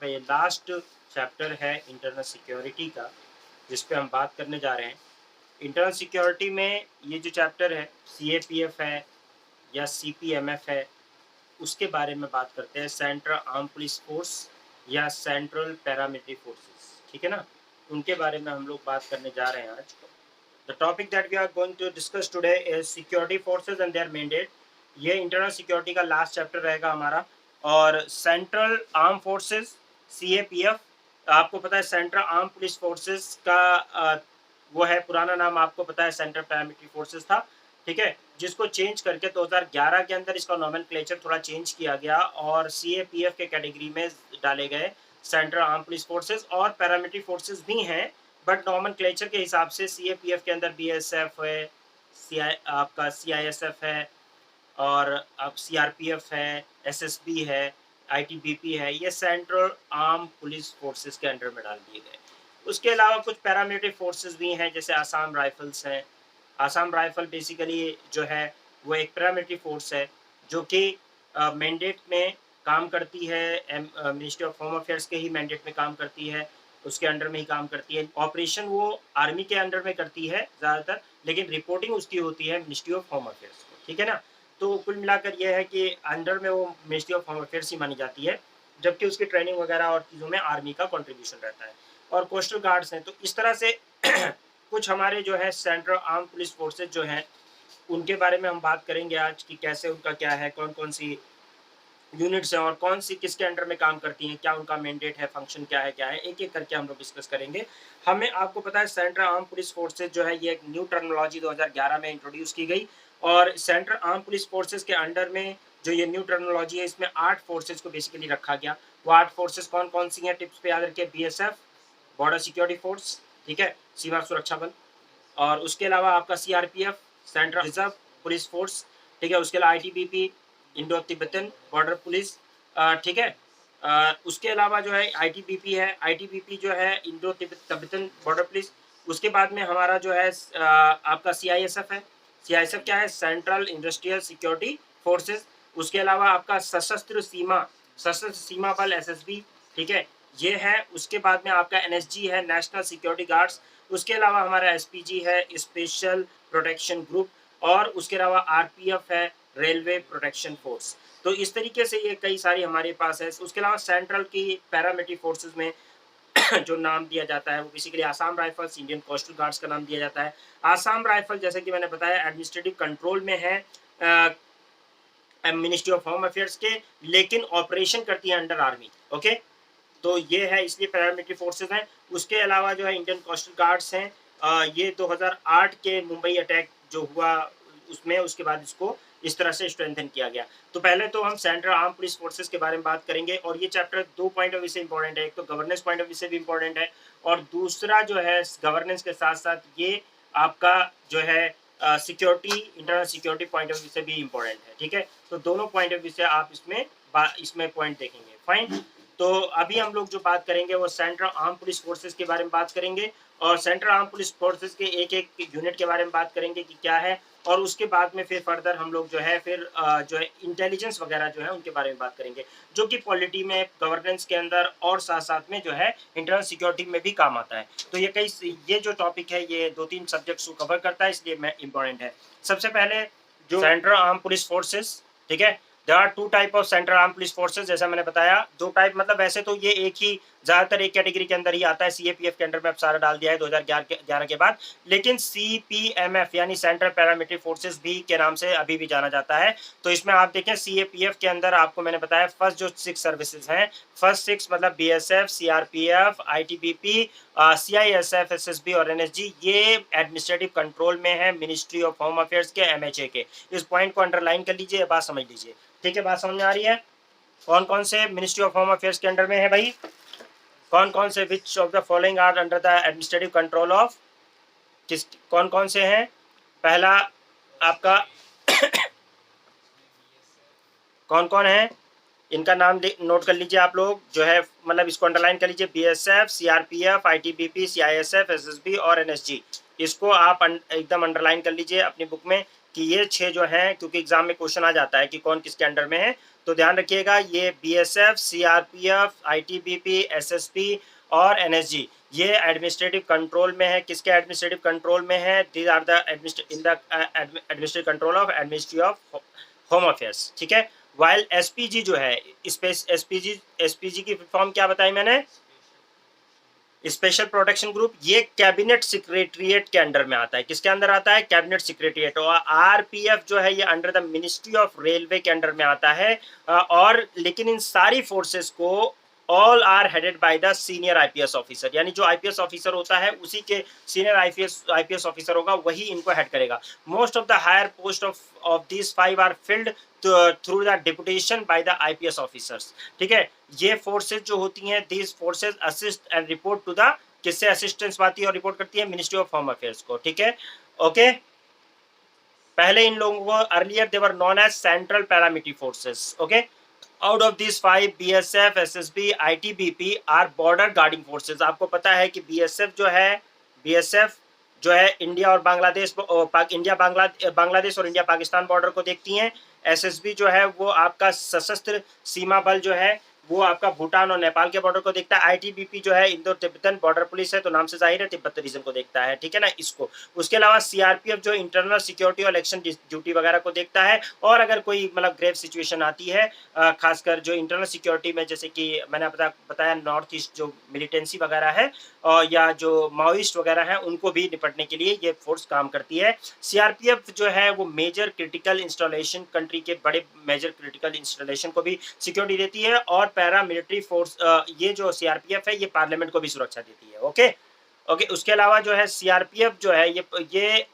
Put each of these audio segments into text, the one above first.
का ये last chapter है इंटरनल सिक्योरिटी का, जिस पे हम बात करने जा रहे हैं। इंटरनल सिक्योरिटी में ये जो चैप्टर है सीएपीएफ है या सीपीएमएफ है, उसके बारे में बात करते हैं। सेंट्रल आर्म पुलिस फोर्स या सेंट्रल पैरामिलिट्री फोर्सेस, ठीक है ना, उनके बारे में हम लोग बात करने जा रहे हैं आज। The topic that we are going to discuss today is security forces and their mandate. ये इंटरनल सिक्योरिटी का लास्ट चैप्टर रहेगा हमारा। और सेंट्रल आर्म फोर्सेस सीएपीएफ, आपको पता है सेंट्रल आर्म पुलिस फोर्सेस का वो है, पुराना नाम आपको पता है सेंट्रल पैरामिलिट्री फोर्सेस था, ठीक है, जिसको चेंज करके 2011 के अंदर इसका नोमेनक्लेचर थोड़ा चेंज किया गया और सीएपीएफ के कैटेगरी में डाले गए सेंट्रल आर्म पुलिस फोर्सेस। और पैरामिलिट्री फोर्सेस भी हैं, बट नोमेनक्लेचर के हिसाब से सीएपीएफ के अंदर बीएसएफ है, आपका सीआईएसएफ है, और अब सीआरपीएफ है, एसएसबी है, आईटीबीपी है, ये सेंट्रल आर्म पुलिस फोर्सेस के अंडर में डाल दिए गए। उसके अलावा कुछ पैरामिलिट्री फोर्सेस भी हैं, जैसे आसाम राइफल्स हैं। आसाम राइफल बेसिकली जो है वो एक पैरामिलिट्री फोर्स है जो कि मैंडेट में काम करती है, मिनिस्ट्री ऑफ होम अफेयर्स के ही मैंडेट में काम करती है, उसके अंडर में ही काम करती है। ऑपरेशन वो आर्मी के अंडर में करती है ज़्यादातर, लेकिन रिपोर्टिंग उसकी होती है मिनिस्ट्री ऑफ होम अफेयर्स को, ठीक है ना। तो कुल मिलाकर यह है कि अंडर में वो मिनिस्ट्री ऑफ होम अफेयर्स ही मानी जाती है, जबकि उसकी ट्रेनिंग वगैरह और चीज़ों में आर्मी का कंट्रीब्यूशन रहता है। और कोस्टल गार्ड्स हैं। तो इस तरह से कुछ हमारे जो है सेंट्रल आर्म पुलिस फोर्सेज जो हैं, उनके बारे में हम बात करेंगे आज कि कैसे उनका क्या है, कौन कौन सी यूनिट्स हैं और कौन सी किसके अंडर में काम करती हैं, क्या उनका मैंडेट है, फंक्शन क्या है, एक एक करके हम लोग डिस्कस करेंगे। हमें आपको पता है सेंट्रल आर्म पुलिस फोर्सेज जो है ये एक न्यू टर्मिनोलॉजी 2011 में इंट्रोड्यूस की गई। और सेंट्रल आर्म पुलिस फोर्सेज के अंडर में जो ये न्यू टर्मिनोलॉजी है, इसमें 8 फोर्सेज को बेसिकली रखा गया। वो 8 फोर्सेज कौन कौन सी हैं, टिप्स पे याद रखिए। बीएसएफ, बॉर्डर सिक्योरिटी फोर्स, ठीक है, सीमा सुरक्षा बल। और उसके अलावा आपका CRPF, central reserve police force, ठीक है। उसके अलावा ITBP, Indo Tibetan border police, ठीक है। उसके अलावा जो है आईटीबीपी है, आईटीबीपी जो है इंडो तिब्बतन बॉर्डर पुलिस। उसके बाद में हमारा जो है आपका सीआईएसएफ है। सीआईएसएफ क्या है, सेंट्रल इंडस्ट्रियल सिक्योरिटी फोर्सेस। उसके अलावा आपका सशस्त्र सीमा बल एसएसबी, ठीक है, ये है। उसके बाद में आपका एनएसजी है, नेशनल सिक्योरिटी गार्ड्स। उसके अलावा हमारा एसपीजी है, स्पेशल प्रोटेक्शन ग्रुप। और उसके अलावा आरपीएफ है, रेलवे प्रोटेक्शन फोर्स। तो इस तरीके से ये कई सारी हमारे पास है। उसके अलावा सेंट्रल की पैरामिलिट्री फोर्सेस में जो नाम दिया जाता है वो basically Assam rifles, Indian coastal guards का नाम दिया जाता है। आसाम राइफल जैसे कि मैंने बताया एडमिनिस्ट्रेटिव कंट्रोल में है मिनिस्ट्री ऑफ होम अफेयर्स के, लेकिन ऑपरेशन करती है अंडर आर्मी, ओके। तो ये है, इसलिए पैरामिलिट्री फोर्सेस हैं। उसके अलावा जो है इंडियन कोस्टल गार्ड्स हैं। ये 2008 के मुंबई अटैक जो हुआ उसमें, उसके बाद इसको इस तरह से स्ट्रेंथन किया गया। तो पहले तो हम सेंट्रल आर्म पुलिस फोर्सेस के बारे में बात करेंगे, और ये चैप्टर 2 पॉइंट ऑफ व्यू से इंपॉर्टेंट है। एक तो गवर्नेंस पॉइंट ऑफ व्यू से भी इंपॉर्टेंट है, और दूसरा जो है गवर्नेंस के साथ साथ ये आपका जो है security, internal security point of view से भी इंपॉर्टेंट है, ठीक है। तो दोनों पॉइंट ऑफ व्यू से आप इसमें पॉइंट देखेंगे, फाइन। तो अभी हम लोग जो बात करेंगे वो सेंट्रल आर्म पुलिस फोर्सेस के बारे में बात करेंगे, और सेंट्रल आर्म पुलिस फोर्सेस के एक एक यूनिट के बारे में बात करेंगे कि क्या है। और उसके बाद में फिर फर्दर हम लोग जो है फिर जो है इंटेलिजेंस वगैरह जो है उनके बारे में बात करेंगे, जो कि पॉलिटी में, गवर्नेंस के अंदर और साथ साथ में जो है इंटरनल सिक्योरिटी में भी काम आता है। तो ये जो टॉपिक है ये 2-3 सब्जेक्ट्स को कवर करता है, इसलिए मैं इंपॉर्टेंट है। सबसे पहले जो सेंट्रल आर्म पुलिस फोर्सेस, ठीक है, there are 2 type of central arm police forces. जैसा मैंने बताया 2 टाइप, मतलब वैसे तो ये एक ही ज़्यादातर एक कैटेगरी के अंदर ही आता है, सीएपीएफ के अंडर में अब सारा डाल दिया है 2011 के बाद। लेकिन सीपीएमएफ यानी सेंट्रल पैरामिलिट्री फोर्सेस भी के नाम से अभी भी जाना जाता है। तो इसमें आप देखें सीएपीएफ के अंदर आपको मैंने बताया फर्स्ट जो 6 सर्विसेज हैं, फर्स्ट 6 मतलब BSF, CRPF, ITBP, CISF, SSB और एनएसजी, ये एडमिनिस्ट्रेटिव कंट्रोल में है मिनिस्ट्री ऑफ होम अफेयर्स के, एमएचए के। इस पॉइंट को अंडरलाइन कर लीजिए, बात समझ लीजिए, ठीक है। बात समझ में आ रही है? कौन कौन से मिनिस्ट्री ऑफ होम अफेयर्स के अंडर में है भाई? कौन कौन से, which of the following are under the administrative control of, किस कौन कौन से हैं? पहला आपका कौन कौन है, इनका नाम नोट कर लीजिए आप लोग, जो है मतलब इसको अंडरलाइन कर लीजिए। BSF, CRPF, ITBP, CISF, SSB और एनएसजी। इसको आप एकदम अंडरलाइन कर लीजिए अपनी बुक में कि ये 6 जो हैं, क्योंकि एग्जाम में क्वेश्चन आ जाता है कि कौन किसके अंडर में है, तो ध्यान रखिएगा ये बीएसएफ, सीआरपीएफ, आईटीबीपी, एसएसपी और एनएसजी ये एडमिनिस्ट्रेटिव कंट्रोल में है। किसके एडमिनिस्ट्रेटिव कंट्रोल में है? These are the in the administrative control of ministry of home affairs, ठीक है। वाइल एसपीजी जो है, एसपीजी की फॉर्म क्या बताई मैंने? स्पेशल प्रोटेक्शन ग्रुप, ये कैबिनेट सेक्रेटरिएट के अंडर में आता है। किसके अंदर आता है? Cabinet secretariat. और आरपीएफ जो है ये under the ministry of railway के अंडर में आता है। और लेकिन इन सारी फोर्सेस को all are headed by the senior IPS officer, यानी जो आईपीएस ऑफिसर होता है उसी के सीनियर आईपीएस ऑफिसर होगा, वही इनको हेड करेगा। Most of the higher post of this 5 are filled through the deputation by the IPS officers, ठीक है। ये फोर्सेज जो होती हैं, these forces assist and report to the, किससे असिस्टेंस पाती है और रिपोर्ट करती है? मिनिस्ट्री ऑफ होम अफेयर्स को, ठीक है। ओके, पहले इन लोगों को earlier they were known as central paramilitary forces, okay. Out of this 5 BSF, SSB, ITBP are border guarding forces. आपको पता है कि बीएसएफ जो है इंडिया और बांग्लादेश, बांग्लादेश और इंडिया पाकिस्तान बॉर्डर को देखती हैं। एसएसबी जो है वो आपका सशस्त्र सीमा बल जो है वो आपका भूटान और नेपाल के बॉर्डर को देखता है। आईटीबीपी जो है इंडो तिब्बतन बॉर्डर पुलिस है, तो नाम से जाहिर है तिब्बत रीजन को देखता है, ठीक है ना, इसको। उसके अलावा सीआरपीएफ जो इंटरनल सिक्योरिटी और इलेक्शन ड्यूटी वगैरह को देखता है। और अगर कोई मतलब ग्रेव सिचुएशन आती है, खासकर जो इंटरनल सिक्योरिटी में, जैसे कि मैंने बताया नॉर्थ ईस्ट जो मिलिटेंसी वगैरह है और या जो माओइस्ट वगैरह हैं, उनको भी निपटने के लिए ये फोर्स काम करती है। सीआरपीएफ जो है वो मेजर क्रिटिकल इंस्टॉलेशन, कंट्री के बड़े मेजर क्रिटिकल इंस्टॉलेशन को भी सिक्योरिटी देती है। और पैरा मिलिट्री फोर्स, ये जो सीआरपीएफ है ये पार्लियामेंट को भी सुरक्षा देती है, ओके। उसके अलावा जो है सीआरपीएफ जो है ये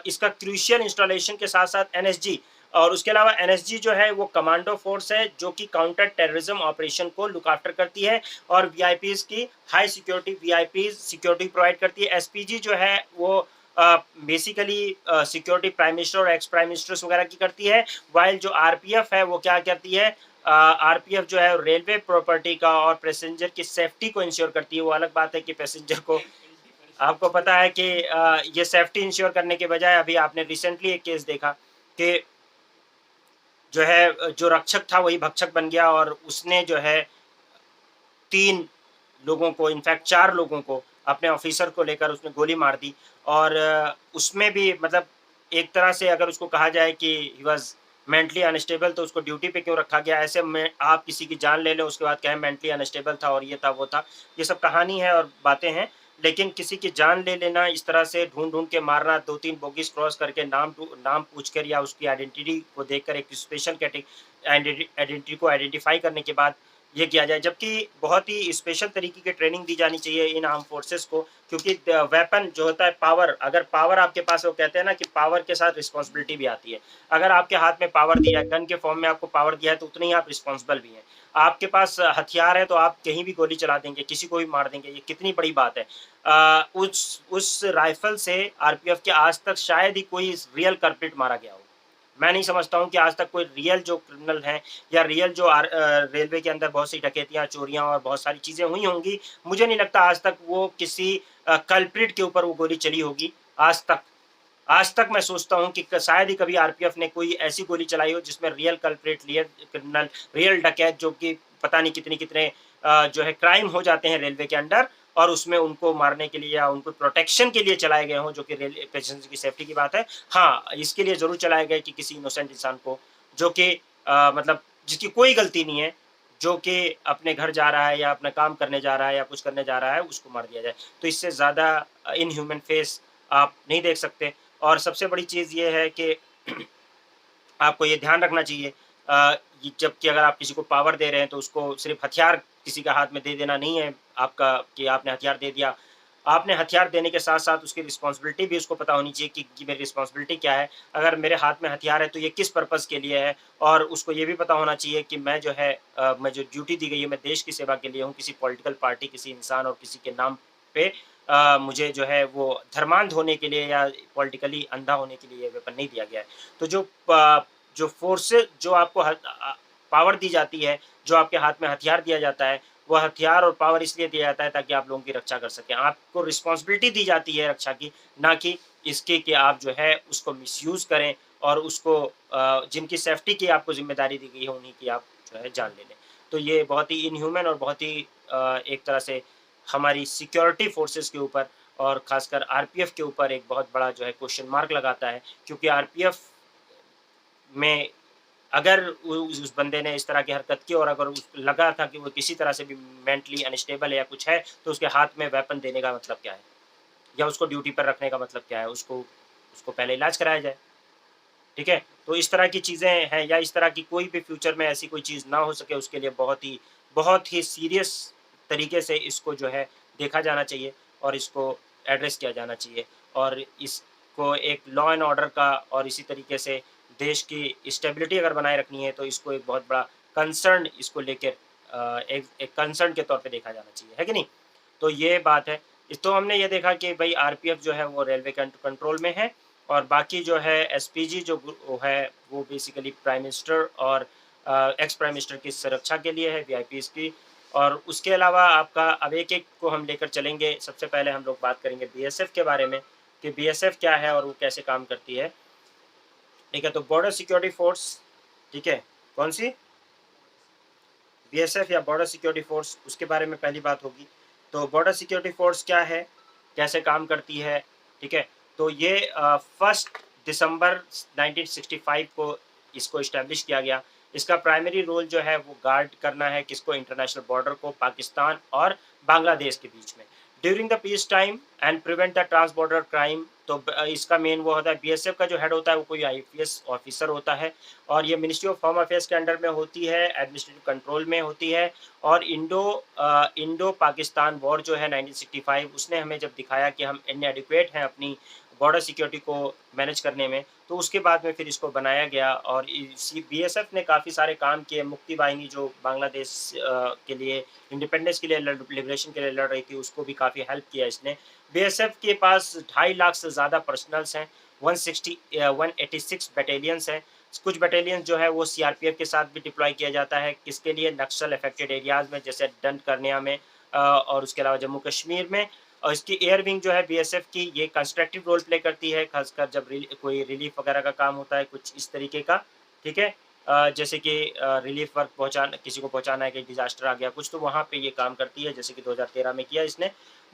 इसका क्रूशियल इंस्टॉलेशन के साथ साथ एनएसजी, और उसके अलावा एनएसजी जो है वो कमांडो फोर्स है जो कि काउंटर टेररिज्म ऑपरेशन को लुक आफ्टर करती है और वीआईपीज की high security VIPs security provide करती है। एसपीजी जो है वो बेसिकली सिक्योरिटी प्राइम मिनिस्टर और एक्स प्राइम मिनिस्टर्स वगैरह की करती है। वाइल जो आरपीएफ है वो क्या करती है? आरपीएफ जो है रेलवे प्रॉपर्टी का और पैसेंजर की सेफ्टी को इंश्योर करती है। वो अलग बात है कि पैसेंजर को, आपको पता है कि ये सेफ्टी इंश्योर करने के बजाय अभी आपने रिसेंटली एक केस देखा कि जो है जो रक्षक था वही भक्षक बन गया और उसने जो है 3 लोगों को, इनफैक्ट 4 लोगों को, अपने ऑफिसर को लेकर उसने गोली मार दी। और उसमें भी मतलब एक तरह से अगर उसको कहा जाए कि ही वाज मेंटली अनस्टेबल, तो उसको ड्यूटी पे क्यों रखा गया? ऐसे में आप किसी की जान ले लें उसके बाद कहें मेंटली अनस्टेबल था और ये था वो था, ये सब कहानी है और बातें हैं। लेकिन किसी की जान ले लेना, इस तरह से ढूंढ के मारना, 2-3 बोगीज क्रॉस करके नाम पूछकर या उसकी आइडेंटिटी को देखकर एक स्पेशल आइडेंटिटी को आइडेंटिफाई करने के बाद ये किया जाए, जबकि बहुत ही स्पेशल तरीके की ट्रेनिंग दी जानी चाहिए इन आर्म फोर्सेस को। क्योंकि वेपन जो होता है, पावर, अगर पावर आपके पास है, वो कहते हैं ना कि पावर के साथ रिस्पॉन्सिबिलिटी भी आती है। अगर आपके हाथ में पावर दिया है, गन के फॉर्म में आपको पावर दिया है, तो उतने ही आप रिस्पॉन्सिबल भी हैं। आपके पास हथियार है तो आप कहीं भी गोली चला देंगे, किसी को भी मार देंगे, ये कितनी बड़ी बात है। उस राइफल से आरपीएफ के आज तक शायद ही कोई रियल कल्प्रिट मारा गया हो। मैं नहीं समझता हूँ कि आज तक कोई रियल जो क्रिमिनल हैं या रियल जो रेलवे के अंदर बहुत सी डकैतियाँ, चोरियाँ और बहुत सारी चीज़ें हुई होंगी, मुझे नहीं लगता आज तक वो किसी कल्प्रिट के ऊपर वो गोली चली होगी। आज तक मैं सोचता हूँ कि शायद ही कभी आरपीएफ ने कोई ऐसी गोली चलाई हो जिसमें real culprit, real criminal, real डकैत, जो कि पता नहीं कितने जो है क्राइम हो जाते हैं रेलवे के अंडर, और उसमें उनको मारने के लिए या उनको प्रोटेक्शन के लिए चलाए गए हों, जो कि रेल पैसेंजर की सेफ्टी की बात है। हाँ, इसके लिए ज़रूर चलाए गए कि किसी इनोसेंट इंसान को, जो कि मतलब जिसकी कोई गलती नहीं है, जो कि अपने घर जा रहा है या अपना काम करने जा रहा है या कुछ करने जा रहा है, उसको मार दिया जाए। तो इससे ज़्यादा इनह्यूमन फेस आप नहीं देख सकते। और सबसे बड़ी चीज़ ये है कि आपको ये ध्यान रखना चाहिए, जबकि अगर आप किसी को पावर दे रहे हैं तो उसको सिर्फ हथियार किसी का हाथ में दे देना नहीं है आपका कि आपने हथियार दे दिया। आपने हथियार देने के साथ-साथ उसकी रिस्पॉन्सिबिलिटी भी उसको पता होनी चाहिए कि मेरी रिस्पॉन्सिबिलिटी क्या है? अगर मेरे हाथ में हथियार है तो ये किस पर्पज़ के लिए है? और उसको ये भी पता होना चाहिए कि मैं जो है मैं जो ड्यूटी दी गई है, मैं देश की सेवा के लिए हूँ, किसी पॉलिटिकल पार्टी, किसी इंसान और किसी के नाम पे मुझे जो है वो धर्मांध होने के लिए या पॉलिटिकली अंधा होने के लिए ये वेपन नहीं दिया गया है। तो जो फ़ोर्सेस जो आपको पावर दी जाती है, जो आपके हाथ में हथियार दिया जाता है, वो हथियार और पावर इसलिए दिया जाता है ताकि आप लोगों की रक्षा कर सकें। आपको रिस्पॉन्सिबिलिटी दी जाती है रक्षा की, ना कि इसके कि आप जो है उसको मिसयूज़ करें और उसको जिनकी सेफ्टी की आपको ज़िम्मेदारी दी गई है उन्हीं की आप जो है जान ले लें। तो ये बहुत ही इनह्यूमन और बहुत ही एक तरह से हमारी सिक्योरिटी फोर्सेस के ऊपर और ख़ासकर आरपीएफ के ऊपर एक बहुत बड़ा जो है क्वेश्चन मार्क लगाता है, क्योंकि आरपीएफ में अगर उस बंदे ने इस तरह की हरकत की और अगर उस लगा था कि वो किसी तरह से भी मेंटली अनस्टेबल है या कुछ है, तो उसके हाथ में वेपन देने का मतलब क्या है? या उसको ड्यूटी पर रखने का मतलब क्या है? उसको उसको पहले इलाज कराया जाए, ठीक है? तो इस तरह की चीज़ें हैं या इस तरह की कोई भी फ्यूचर में ऐसी कोई चीज़ ना हो सके उसके लिए बहुत ही सीरियस तरीके से इसको जो है देखा जाना चाहिए और इसको एड्रेस किया जाना चाहिए और इसको एक लॉ एंड ऑर्डर का और इसी तरीके से देश की स्टेबिलिटी अगर बनाए रखनी है तो इसको एक बहुत बड़ा कंसर्न इसको लेकर एक कंसर्न के तौर पे देखा जाना चाहिए, है कि नहीं? तो ये बात है। तो हमने ये देखा कि भई आरपीएफ जो है वो रेलवे कंट्रोल में है और बाकी जो है एसपीजी जो वो है वो बेसिकली प्राइम मिनिस्टर और एक्स प्राइम मिनिस्टर की सुरक्षा के लिए है, वीआईपीज़ की। और उसके अलावा आपका अब एक-एक को हम लेकर चलेंगे। सबसे पहले हम लोग बात करेंगे बीएसएफ के बारे में कि बीएसएफ क्या है और वो कैसे काम करती है। ठीक है, तो बॉर्डर सिक्योरिटी फोर्स, ठीक है, कौन-सी? बीएसएफ या बॉर्डर सिक्योरिटी फोर्स, उसके बारे में पहली बात होगी। तो बॉर्डर सिक्योरिटी फोर्स क्या है, कैसे काम करती है, ठीक है? तो ये 1 दिसंबर 1965 को इसको इस्टेब्लिश किया गया। इसका प्राइमरी रोल जो है वो गार्ड करना है किसको, इंटरनेशनल बॉर्डर को पाकिस्तान और बांग्लादेश के बीच में। During the peace time and prevent the trans border crime, तो इसका मेन वो होता है, बीएसएफ का जो हेड होता है वो कोई आईपीएस ऑफिसर होता है और ये मिनिस्ट्री ऑफ होम अफेयर्स के अंडर में होती है, एडमिनिस्ट्रेटिव कंट्रोल में होती है। और इंडो पाकिस्तान वॉर जो है 1965, उसने हमें जब दिखाया कि हम इनएडिक्वेट हैं अपनी बॉर्डर सिक्योरिटी को मैनेज करने में, तो उसके बाद में फिर इसको बनाया गया और इसी बीएसएफ ने काफ़ी सारे काम किए। मुक्ति वाहिनी जो बांग्लादेश के लिए इंडिपेंडेंस के लिए लिबरेशन के लिए लड़ रही थी, उसको भी काफ़ी हेल्प किया इसने। बीएसएफ के पास 2.5 लाख से ज़्यादा पर्सनल्स हैं, 186 बटालियंस हैं। कुछ बटालियन जो है वो सीआरपीएफ के साथ भी डिप्लॉय किया जाता है, किसके लिए, नक्सल अफेक्टेड एरियाज़ में, जैसे डंड करनिया में और उसके अलावा जम्मू कश्मीर में। और इसकी एयर विंग जो है बीएसएफ की, ये कंस्ट्रक्टिव रोल प्ले करती है, खासकर जब कोई रिलीफ वगैरह का काम होता है, कुछ इस तरीके का, ठीक है? जैसे कि रिलीफ वर्क पहुँचाना, किसी को पहुँचाना है, कि डिज़ास्टर आ गया कुछ, तो वहाँ पे ये काम करती है, जैसे कि 2013 में किया इसने।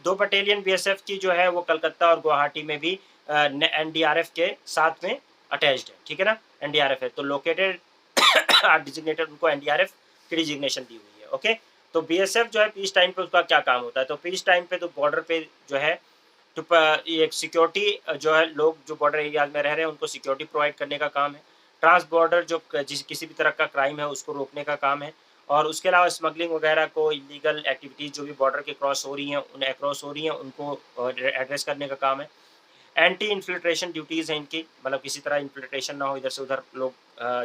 2 बटालियन बीएसएफ की जो है वो कलकत्ता और गुवाहाटी में भी एनडीआरएफ के साथ में अटैच्ड है, ठीक है ना? एनडीआरएफ है, तो लोकेटेड डिजिग्नेटेड, उनको एनडीआरएफ की डिजिग्नेशन दी हुई है, ओके? तो बीएसएफ जो है पीस टाइम पे उसका क्या काम होता है, तो पीस टाइम पे तो बॉर्डर पे जो है तो ये एक सिक्योरिटी जो है, लोग जो बॉर्डर एरियाज में रह रहे हैं उनको सिक्योरिटी प्रोवाइड करने का काम है। ट्रांस बॉर्डर जो किसी भी तरह का क्राइम है उसको रोकने का काम है और उसके अलावा स्मगलिंग वगैरह को, इलीगल एक्टिविटीज़ जो भी बॉर्डर के क्रॉस हो रही हैं, उन्हें क्रॉस हो रही हैं, उनको एड्रेस करने का काम है। एंटी इन्फिल्ट्रेशन ड्यूटीज़ हैं इनकी, मतलब किसी तरह इन्फिल्ट्रेशन ना हो, इधर से उधर लोग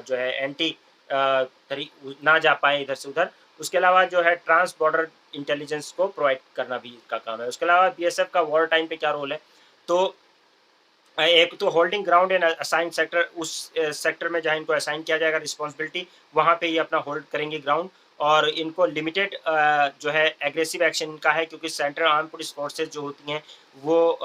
जो है एंटी ना जा पाएँ इधर से उधर। उसके अलावा जो है ट्रांस बॉर्डर इंटेलिजेंस को प्रोवाइड करना भी इसका काम है। उसके अलावा बीएसएफ का वॉर टाइम पे क्या रोल है, तो एक तो holding ground in assigned sector, उस सेक्टर में जहाँ इनको असाइन किया जाएगा रिस्पॉन्सिबिलिटी, वहाँ पे ये अपना होल्ड करेंगे ग्राउंड। और इनको लिमिटेड जो है एग्रेसिव एक्शन इनका है, क्योंकि सेंट्रल आर्म पुलिस फोर्सेज जो होती हैं वो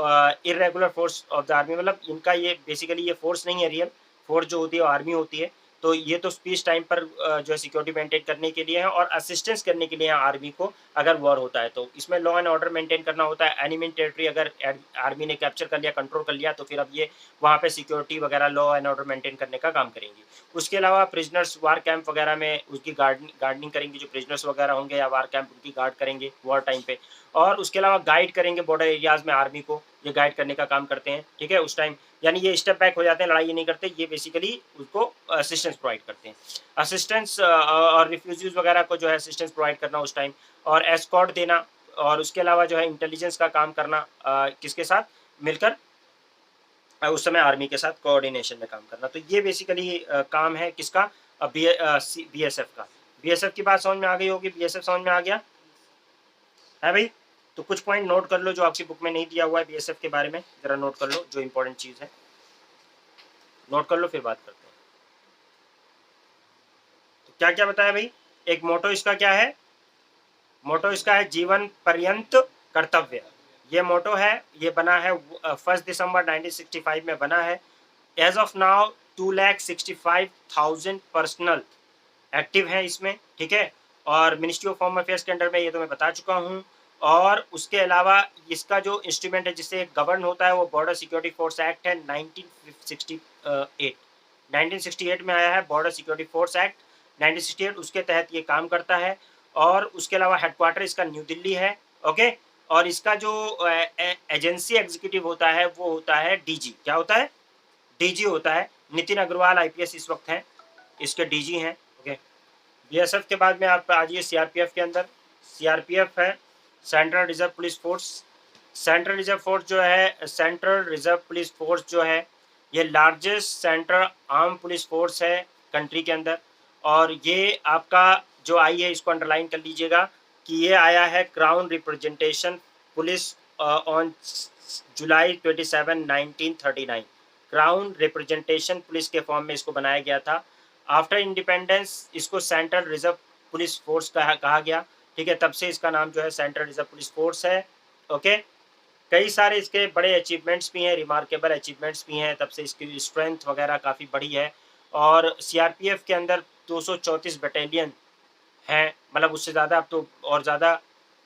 irregular force of the army, मतलब इनका ये बेसिकली ये फोर्स नहीं है, रियल फोर्स जो होती है वो आर्मी होती है। तो ये तो पीस टाइम पर जो है सिक्योरिटी मेंटेन करने के लिए है और असिस्टेंस करने के लिए है आर्मी को, अगर वॉर होता है तो। इसमें लॉ एंड ऑर्डर मेंटेन करना होता है। एनिमी टेरिटरी अगर आर्मी ने कैप्चर कर लिया, कंट्रोल कर लिया, तो फिर अब ये वहाँ पे सिक्योरिटी वगैरह, लॉ एंड ऑर्डर मेंटेन करने का काम करेंगी। उसके अलावा प्रिजनर्स वार कैंप वगैरह में उसकी गार्डनिंग करेंगी, जो प्रिजनर्स वगैरह होंगे या वार कैंप उनकी गार्ड करेंगे वॉर टाइम पे। और उसके अलावा गाइड करेंगे बॉर्डर एरियाज में आर्मी को, ये गाइड करने का काम करते हैं, ठीक है? उस टाइम यानी ये स्टेप बैक हो जाते हैं, लड़ाई नहीं करते, ये बेसिकली उसको असिस्टेंस प्रोवाइड करते हैं। असिस्टेंस और रिफ्यूजीज वगैरह को जो है असिस्टेंस प्रोवाइड करना उस टाइम, और एस्कॉर्ट देना, और उसके अलावा जो है इंटेलिजेंस का काम करना किसके साथ मिलकर, उस समय आर्मी के साथ कोऑर्डिनेशन में काम करना। तो ये बेसिकली काम है किसका, बीएसएफ का। बीएसएफ की बात समझ में आ गई होगी, बीएसएफ समझ में आ गया है भाई? तो कुछ पॉइंट नोट कर लो जो आपकी बुक में नहीं दिया हुआ है बीएसएफ के बारे में, जरा नोट कर लो जो इंपॉर्टेंट चीज़ है, नोट कर लो फिर बात करते हैं। तो क्या क्या बताया भाई? एक मोटो इसका क्या है? मोटो इसका है जीवन पर्यंत कर्तव्य। ये मोटो है, ये बना है 1 दिसंबर 1965 में बना है। As of now 2,65,000 personnel active हैं इसमें, ठीक है। और मिनिस्ट्री ऑफ होम अफेयर्स के अंडर में ये तो मैं बता चुका हूँ। और उसके अलावा इसका जो इंस्ट्रूमेंट है जिससे गवर्न होता है वो बॉर्डर सिक्योरिटी फोर्स एक्ट है 1968। 1968 में आया है बॉर्डर सिक्योरिटी फोर्स एक्ट 1968, उसके तहत ये काम करता है। और उसके अलावा हेडक्वार्टर इसका न्यू दिल्ली है, ओके। और इसका जो एजेंसी एग्जीक्यूटिव होता है वो होता है डीजी। क्या होता है? डीजी होता है। नितिन अग्रवाल आईपीएस इस वक्त हैं, इसके डीजी हैं, ओके। बीएसएफ के बाद में आप आ जाइए सीआरपीएफ के अंदर। सीआरपीएफ है central reserve police force. Central reserve force जो है, सेंट्रल रिजर्व पुलिस फोर्स जो है, ये largest central arm police force है कंट्री के अंदर। और ये आपका जो आई है इसको अंडरलाइन कर लीजिएगा कि ये आया है crown representation police on July 27, 1939। Crown representation police के फॉर्म में इसको बनाया गया था। आफ्टर इंडिपेंडेंस इसको सेंट्रल रिजर्व पुलिस फोर्स कहा गया, ठीक है। तब से इसका नाम जो है सेंट्रल रिजर्व पुलिस फोर्स है, ओके। कई सारे इसके बड़े अचीवमेंट्स भी हैं, रिमार्केबल अचीवमेंट्स भी हैं, तब से इसकी स्ट्रेंथ वगैरह काफ़ी बड़ी है। और सीआरपीएफ के अंदर 234 बटालियन हैं, मतलब उससे ज़्यादा अब तो और ज़्यादा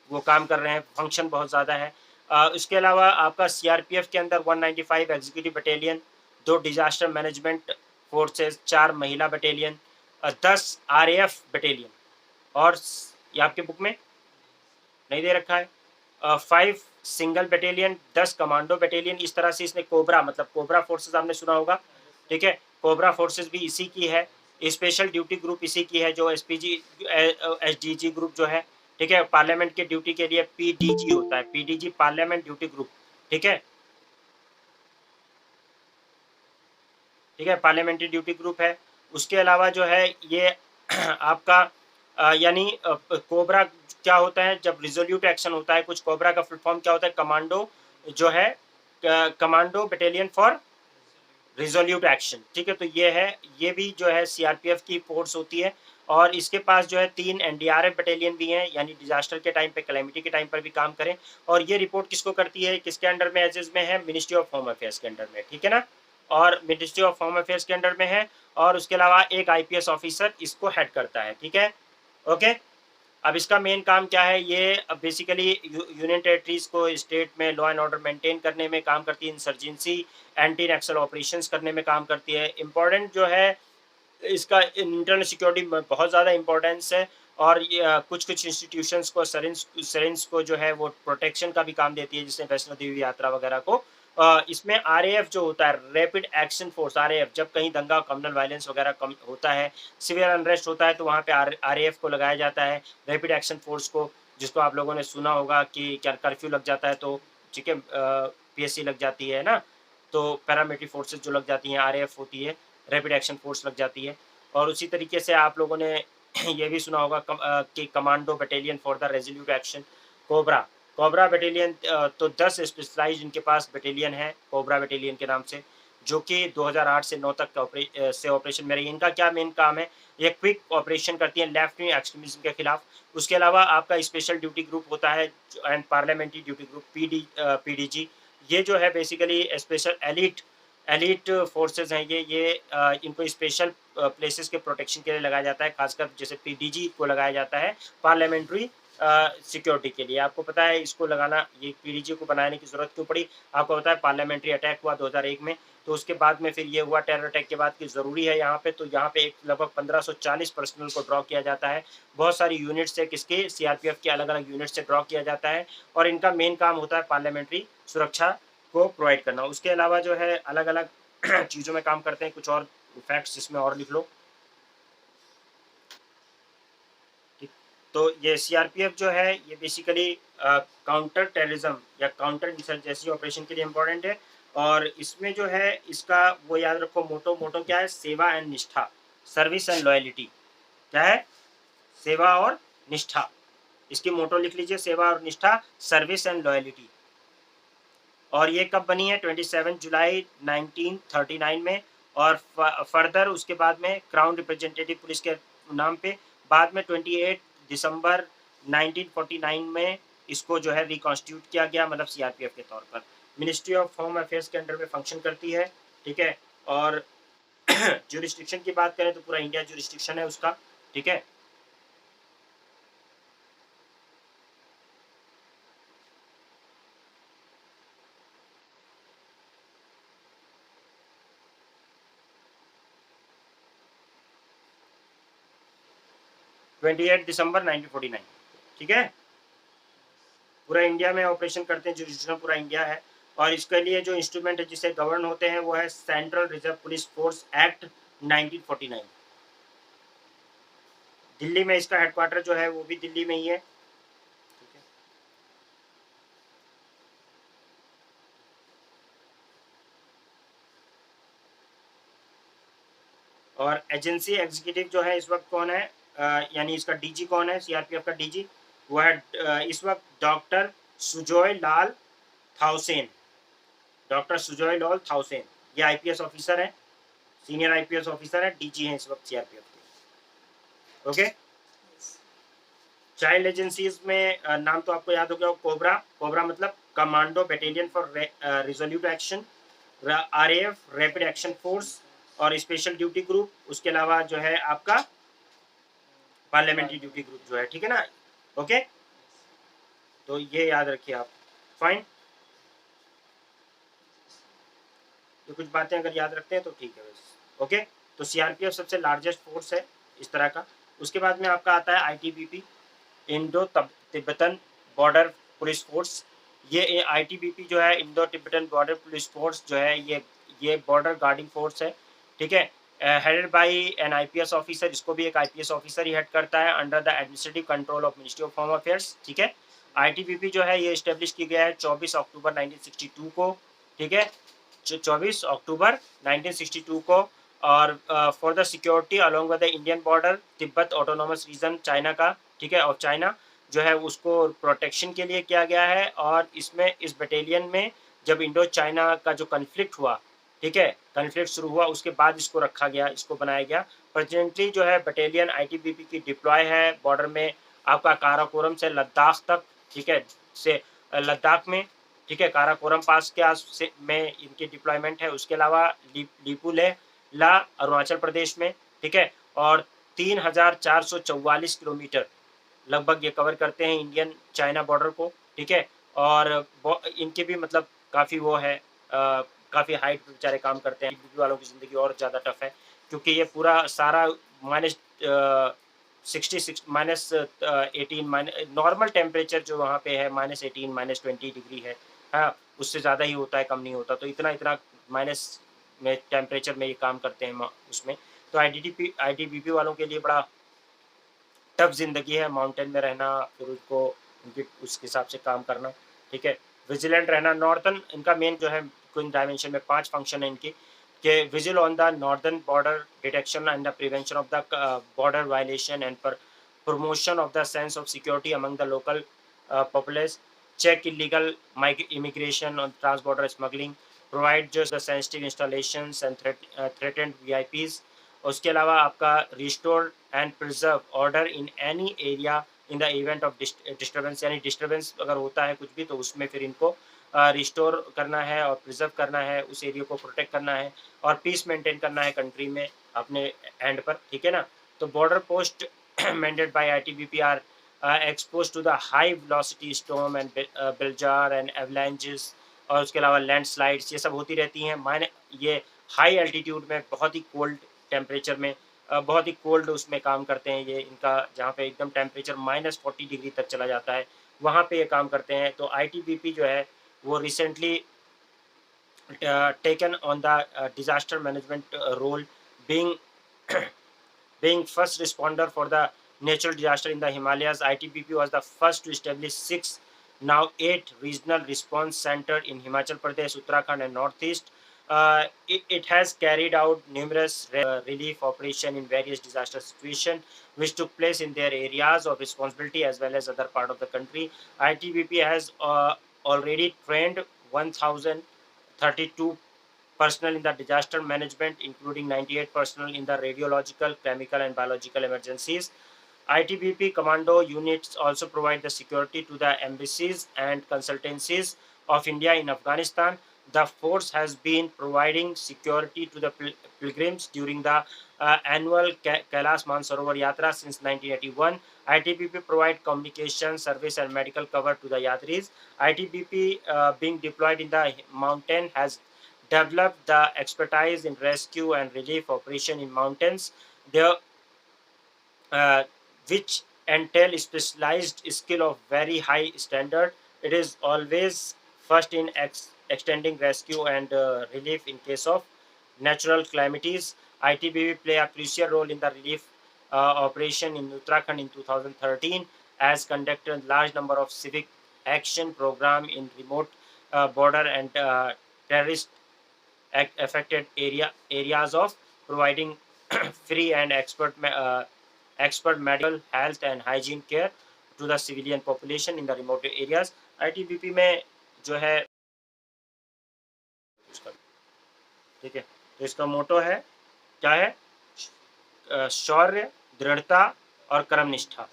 वो काम कर रहे हैं, फंक्शन बहुत ज़्यादा है। इसके अलावा आपका सीआरपीएफ के अंदर 195 executive battalion, 2 disaster management forces, 4 महिला बटालियन, 10 आरएएफ बटालियन। और ये आपके बुक में नहीं दे रखा है। 5 सिंगल बटालियन, 10 कमांडो बटालियन। इस तरह से इसने कोबरा, मतलब कोबरा फोर्सेस आपने सुना होगा, ठीक है। कोबरा फोर्सेस भी इसी की है। स्पेशल ड्यूटी ग्रुप इसी की है, जो एसपीजी एसडीजी ग्रुप जो है, ठीक है। पार्लियामेंट के ड्यूटी के लिए पीडीजी होता है, पीडीजी पार्लियामेंट ड्यूटी ग्रुप, ठीक है, ठीक है, पार्लियामेंट्री ड्यूटी ग्रुप है। उसके अलावा जो है ये आपका यानी कोबरा क्या होता है, जब रिजोल्यूट एक्शन होता है कुछ, कोबरा का फुल फॉर्म क्या होता है, कमांडो जो है, commando battalion for resolute action, ठीक है। तो ये है, ये भी जो है सीआरपीएफ की फोर्स होती है। और इसके पास जो है 3 एनडीआरएफ बटालियन भी हैं, यानी डिजास्टर के टाइम पे, कैलेमिटी के टाइम पर भी काम करें। और ये रिपोर्ट किसको करती है, किसके अंडर में एजेस में है, मिनिस्ट्री ऑफ होम अफेयर्स के अंडर में, ठीक है ना। और मिनिस्ट्री ऑफ होम अफेयर्स के अंडर में है। और उसके अलावा एक आईपीएस ऑफिसर इसको हेड करता है, ठीक है, ओके। अब इसका मेन काम क्या है, ये बेसिकली यूनियन टेरिटरीज को स्टेट में लॉ एंड ऑर्डर मेंटेन करने में काम करती है, इंसर्जेंसी एंटी नक्सल ऑपरेशंस करने में काम करती है। इम्पोर्टेंट जो है इसका इंटरनल सिक्योरिटी में बहुत ज़्यादा इम्पोर्टेंस है। और ये कुछ कुछ इंस्टीट्यूशंस को, सरेंस को जो है वो प्रोटेक्शन का भी काम देती है, जिसमें वैष्णो देवी यात्रा वगैरह को। इसमें आरएएफ जो होता है, रैपिड एक्शन फोर्स, आरएएफ, जब कहीं दंगा, कम्युनल वायलेंस वगैरह कम होता है, सिवियर अनरेस्ट होता है, तो वहाँ पे आरएएफ को लगाया जाता है, रैपिड एक्शन फोर्स को, जिसको आप लोगों ने सुना होगा कि क्या कर्फ्यू लग जाता है तो, ठीक है, पीएससी लग जाती है ना, तो पैरामिलिट्री फोर्सेज जो लग जाती हैं, आरएएफ होती है, रैपिड एक्शन फोर्स लग जाती है। और उसी तरीके से आप लोगों ने ये भी सुना होगा कि commando battalion for the resolute action, cobra, cobra battalion. तो 10 स्पेशलाइज इनके पास बटालियन है कोबरा बटालियन के नाम से, जो कि 2008 से 9 तक से ऑपरेशन में रही। इनका क्या मेन काम है, ये क्विक ऑपरेशन करती है लेफ्ट विंग एक्सट्रीमिज्म के खिलाफ। उसके अलावा आपका स्पेशल ड्यूटी ग्रुप होता है and parliamentary duty group, PDG. ये जो है basically special elite elite forces हैं ये इनको स्पेशल प्लेसेस के प्रोटेक्शन के लिए लगाया जाता है, खासकर जैसे पीडीजी को लगाया जाता है पार्लियामेंट्री सिक्योरिटी के लिए। आपको पता है इसको लगाना, ये पीडीजी को बनाने की ज़रूरत क्यों पड़ी, आपको पता है पार्लियामेंट्री अटैक हुआ 2001 में, तो उसके बाद में फिर ये हुआ टेरर अटैक के बाद कि ज़रूरी है यहाँ पे, तो यहाँ पे एक लगभग 1540 पर्सनल को ड्रॉ किया जाता है। बहुत सारी यूनिट्स है, किसके, सीआरपीएफ के अलग अलग यूनिट से ड्रॉ किया जाता है। और इनका मेन काम होता है पार्लियामेंट्री सुरक्षा को प्रोवाइड करना। उसके अलावा जो है अलग अलग चीज़ों में काम करते हैं। कुछ और फैक्ट्स इसमें और लिख लो, ठीक। तो ये सीआरपीएफ जो है ये बेसिकली काउंटर टेररिज्म या काउंटर इंसर्जेंसी ऑपरेशन के लिए इम्पोर्टेंट है। और इसमें जो है इसका वो याद रखो, मोटो मोटो क्या है, सेवा एंड निष्ठा, सर्विस एंड लॉयल्टी। क्या है, सेवा और निष्ठा। इसकी मोटो लिख लीजिए, सेवा और निष्ठा, सर्विस एंड लॉयल्टी। और ये कब बनी है, 27 जुलाई 1939 में। और फर्दर उसके बाद में क्राउन रिप्रेजेंटेटिव पुलिस के नाम पे बाद में 28 दिसंबर 1949 में इसको जो है रिकॉन्स्टिट्यूट किया गया, मतलब सीआरपीएफ के तौर पर। मिनिस्ट्री ऑफ होम अफेयर्स के अंडर में फंक्शन करती है, ठीक है। और ज्यूरिस्डिक्शन की बात करें तो पूरा इंडिया ज्यूरिस्डिक्शन है उसका, ठीक है। 28 दिसंबर 1949, ठीक है। पूरा इंडिया में ऑपरेशन करते हैं, जुरिस्डिक्शन पूरा इंडिया है। और इसके लिए जो इंस्ट्रूमेंट है जिसे गवर्न होते हैं वो है central reserve police force act 1949। Delhi में इसका हेडक्वार्टर जो है वो भी दिल्ली में ही है, ठीक है। और एजेंसी एग्जीक्यूटिव जो है इस वक्त कौन है, यानी इसका डीजी कौन है, सीआरपीएफ का डीजी, वो है इस वक्त डॉक्टर सुजॉय लाल थाउसेन। डॉक्टर सुजॉय लाल थाउसेन, ये आईपीएस ऑफिसर है, सीनियर आईपीएस ऑफिसर है, डीजी है इस वक्त सीआरपीएफ के, ओके। चाइल्ड एजेंसीज में नाम तो आपको याद हो गया, कोबरा। कोबरा मतलब commando battalion for resolute action, RAF rapid action force और स्पेशल ड्यूटी ग्रुप। उसके अलावा जो है आपका पार्लियामेंट्री ड्यूटी ग्रुप जो है, ठीक है ना, ओके। तो ये याद रखिए आप, फाइन। ये कुछ बातें अगर याद रखते हैं तो ठीक है बस, ओके। तो सीआरपीएफ सबसे लार्जेस्ट फोर्स है इस तरह का। उसके बाद में आपका आता है ITBP, Indo Tibetan border police force. ये आईटीबीपी जो है Indo Tibetan border police force जो है, ये बॉर्डर गार्डिंग फोर्स है, ठीक है। Headed by N IPS officer, इसको भी एक आईपीएस ऑफिसर ही हेड करता है, under the administrative control of ministry of home affairs, ठीक है। आईटीबीपी जो है ये स्टेब्लिश की गया है 24 अक्टूबर 1962 को, ठीक है, 24 अक्टूबर 1962 को। और for the security along with the Indian border Tibet autonomous region China का, ठीक है, ऑफ चाइना जो है उसको प्रोटेक्शन के लिए किया गया है। और इसमें इस बटालियन में जब इंडो चाइना का जो कन्फ्लिक्ट हुआ, ठीक है, कन्फ्लिक्ट शुरू हुआ उसके बाद इसको रखा गया, इसको बनाया गया। प्रेजेंटली जो है बटालियन आईटीबीपी की डिप्लॉय है बॉर्डर में आपका काराकोरम से लद्दाख तक, ठीक है, से लद्दाख में, ठीक है, काराकोरम पास के आस से में इनकी डिप्लॉयमेंट है। उसके अलावा लिपुले ला अरुणाचल प्रदेश में, ठीक है। और 3,444 किलोमीटर लगभग ये कवर करते हैं इंडियन चाइना बॉर्डर को, ठीक है। और इनके भी मतलब काफ़ी वो है, काफ़ी हाइट पे बेचारे काम करते हैं। यूपी वालों की ज़िंदगी और ज़्यादा टफ है क्योंकि ये पूरा सारा माइनस 66 माइनस 18 नॉर्मल टेम्परेचर जो वहाँ पे है -18 -20 डिग्री है, हाँ, उससे ज़्यादा ही होता है, कम नहीं होता। तो इतना इतना माइनस में टेम्परेचर में ये काम करते हैं उसमें। तो आईटीबीपी वालों के लिए बड़ा टफ ज़िंदगी है, माउंटेन में रहना, फिर उसको उनकी उस हिसाब से काम करना, ठीक है। विजिलेंट रहना, नॉर्थन इनका मेन जो है क्विन डायमेंशन में 5 फंक्शन है इनकी, कि vigil on the northern border detection and the prevention of the border violation and पर promotion of the sense of security among the local populace, check illegal immigration on trans-border smuggling, provide just the sensitive installations and threatened VIPs। उसके अलावा आपका restore and preserve order in any area in the event of disturbance, यानी disturbance अगर होता है कुछ भी तो उसमें फिर इनको रिस्टोर करना है और प्रिजर्व करना है, उस एरिया को प्रोटेक्ट करना है और पीस मेंटेन करना है कंट्री में अपने एंड पर, ठीक है ना। तो border post mandated by ITBP are exposed to the high velocity storm and biljar and avalanches। और उसके अलावा लैंडस्लाइड्स ये सब होती रहती हैं। माने ये हाई एल्टीट्यूड में बहुत ही कोल्ड टेम्परेचर में बहुत ही कोल्ड उसमें काम करते हैं ये, इनका जहाँ पे एकदम टेम्परेचर -40 डिग्री तक चला जाता है वहाँ पे ये काम करते हैं। तो आईटीबीपी जो है वो recently taken on the disaster management role, being being first responder for the natural disaster in the Himalayas. ITBP was the first to establish 6, now 8 regional response center in Himachal Pradesh, Uttarakhand and Northeast. It has carried out numerous relief operation in various disaster situations which took place in their areas of responsibility as well as other part of the country. ITBP has already trained 1,032 personnel in the disaster management, including 98 personnel in the radiological, chemical and biological emergencies. ITBP commando units also provide the security to the embassies and consultancies of India in Afghanistan. The force has been providing security to the pilgrims during the annual Kailash Mansarovar Yatra since 1981. ITBP provide communication, service and medical cover to the Yatris. ITBP being deployed in the mountain has developed the expertise in rescue and relief operation in mountains. There uh, which entail specialized skill of very high standard. It is always first in extending rescue and relief in case of natural calamities. ITBP play a crucial role in the relief operation in Uttarakhand in 2013, as conducted large number of civic action program in remote border and terrorist affected areas of providing free and expert medical health and hygiene care to the civilian population in the remote areas. ITBP में जो है ठीक है, तो इसका मोटो है क्या है, शौर्य, दृढ़ता और कर्मनिष्ठा।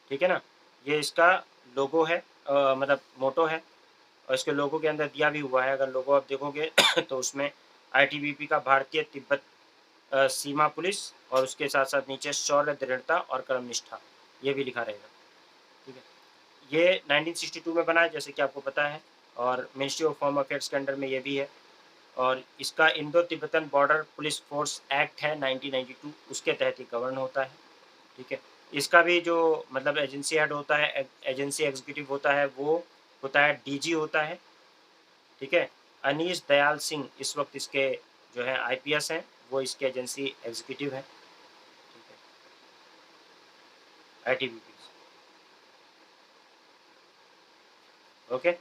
ठीक है ना, ये इसका लोगो है, मतलब मोटो है, और इसके लोगो के अंदर दिया भी हुआ है। अगर लोगो आप देखोगे तो उसमें ITBP का भारतीय तिब्बत सीमा पुलिस और उसके साथ साथ नीचे शौर्य, दृढ़ता और कर्मनिष्ठा ये भी लिखा रहेगा। ठीक है, ये 1962 में बना है जैसे कि आपको पता है, और मिनिस्ट्री ऑफ होम अफेयर्स के अंडर में ये भी है। और इसका Indo Tibetan border police force act है 1992, उसके तहत ही गवर्न होता है। ठीक है, इसका भी जो मतलब एजेंसी हेड होता है, एजेंसी एग्जीक्यूटिव होता है, वो होता है DG होता है। ठीक है, अनीश दयाल सिंह इस वक्त इसके जो है IPS हैं, वो इसके एजेंसी एग्जीक्यूटिव है। ठीक है, ITBP। ओके,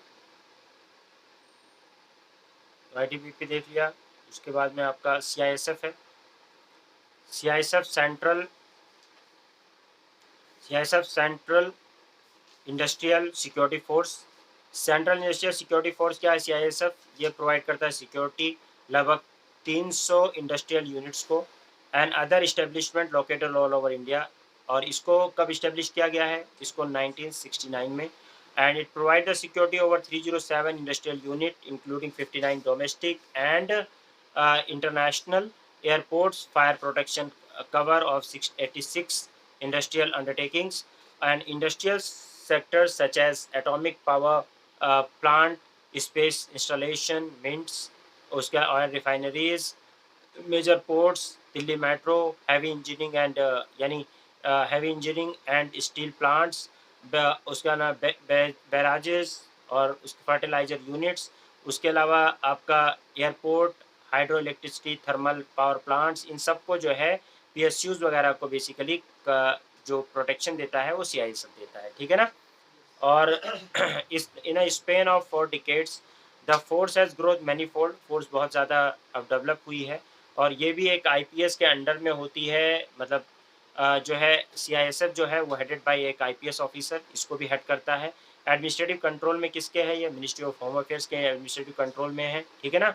तो ITBP देख लिया। उसके बाद में आपका CISF है। CISF central industrial security force. Central industrial security force क्या है? CISF ये प्रोवाइड करता है सिक्योरिटी लगभग 300 इंडस्ट्रियल यूनिट्स को and other establishment located all over India. और इसको कब इस्टेब्लिश किया गया है? इसको 1969 में। And it provide the security over 307 industrial unit including 59 domestic and international airports, fire protection cover of 686 industrial undertakings and industrial sectors such as atomic power plant, space installation, mints, उसके oil refineries, major ports, Delhi metro, heavy engineering and यानी heavy engineering and steel plants, उसका ना बैराजेस और उसके fertiliser units. उसके अलावा आपका airport, hydroelectricity, thermal power plants, इन सबको जो है PSUs वगैरह को बेसिकली जो प्रोटेक्शन देता है वो CISF देता है। ठीक है ना, और इस in a span of 4 decades the force has growth many fold. Force बहुत ज़्यादा अब डेवलप हुई है, और ये भी एक IPS के अंडर में होती है। मतलब जो है CISF जो है वो हेडेड बाय एक IPS ऑफिसर, इसको भी हेड करता है। एडमिनिस्ट्रेटिव कंट्रोल में किसके है? ये मिनिस्ट्री ऑफ होम अफेयर्स के एडमिनिस्ट्रेटिव कंट्रोल में है। ठीक है ना,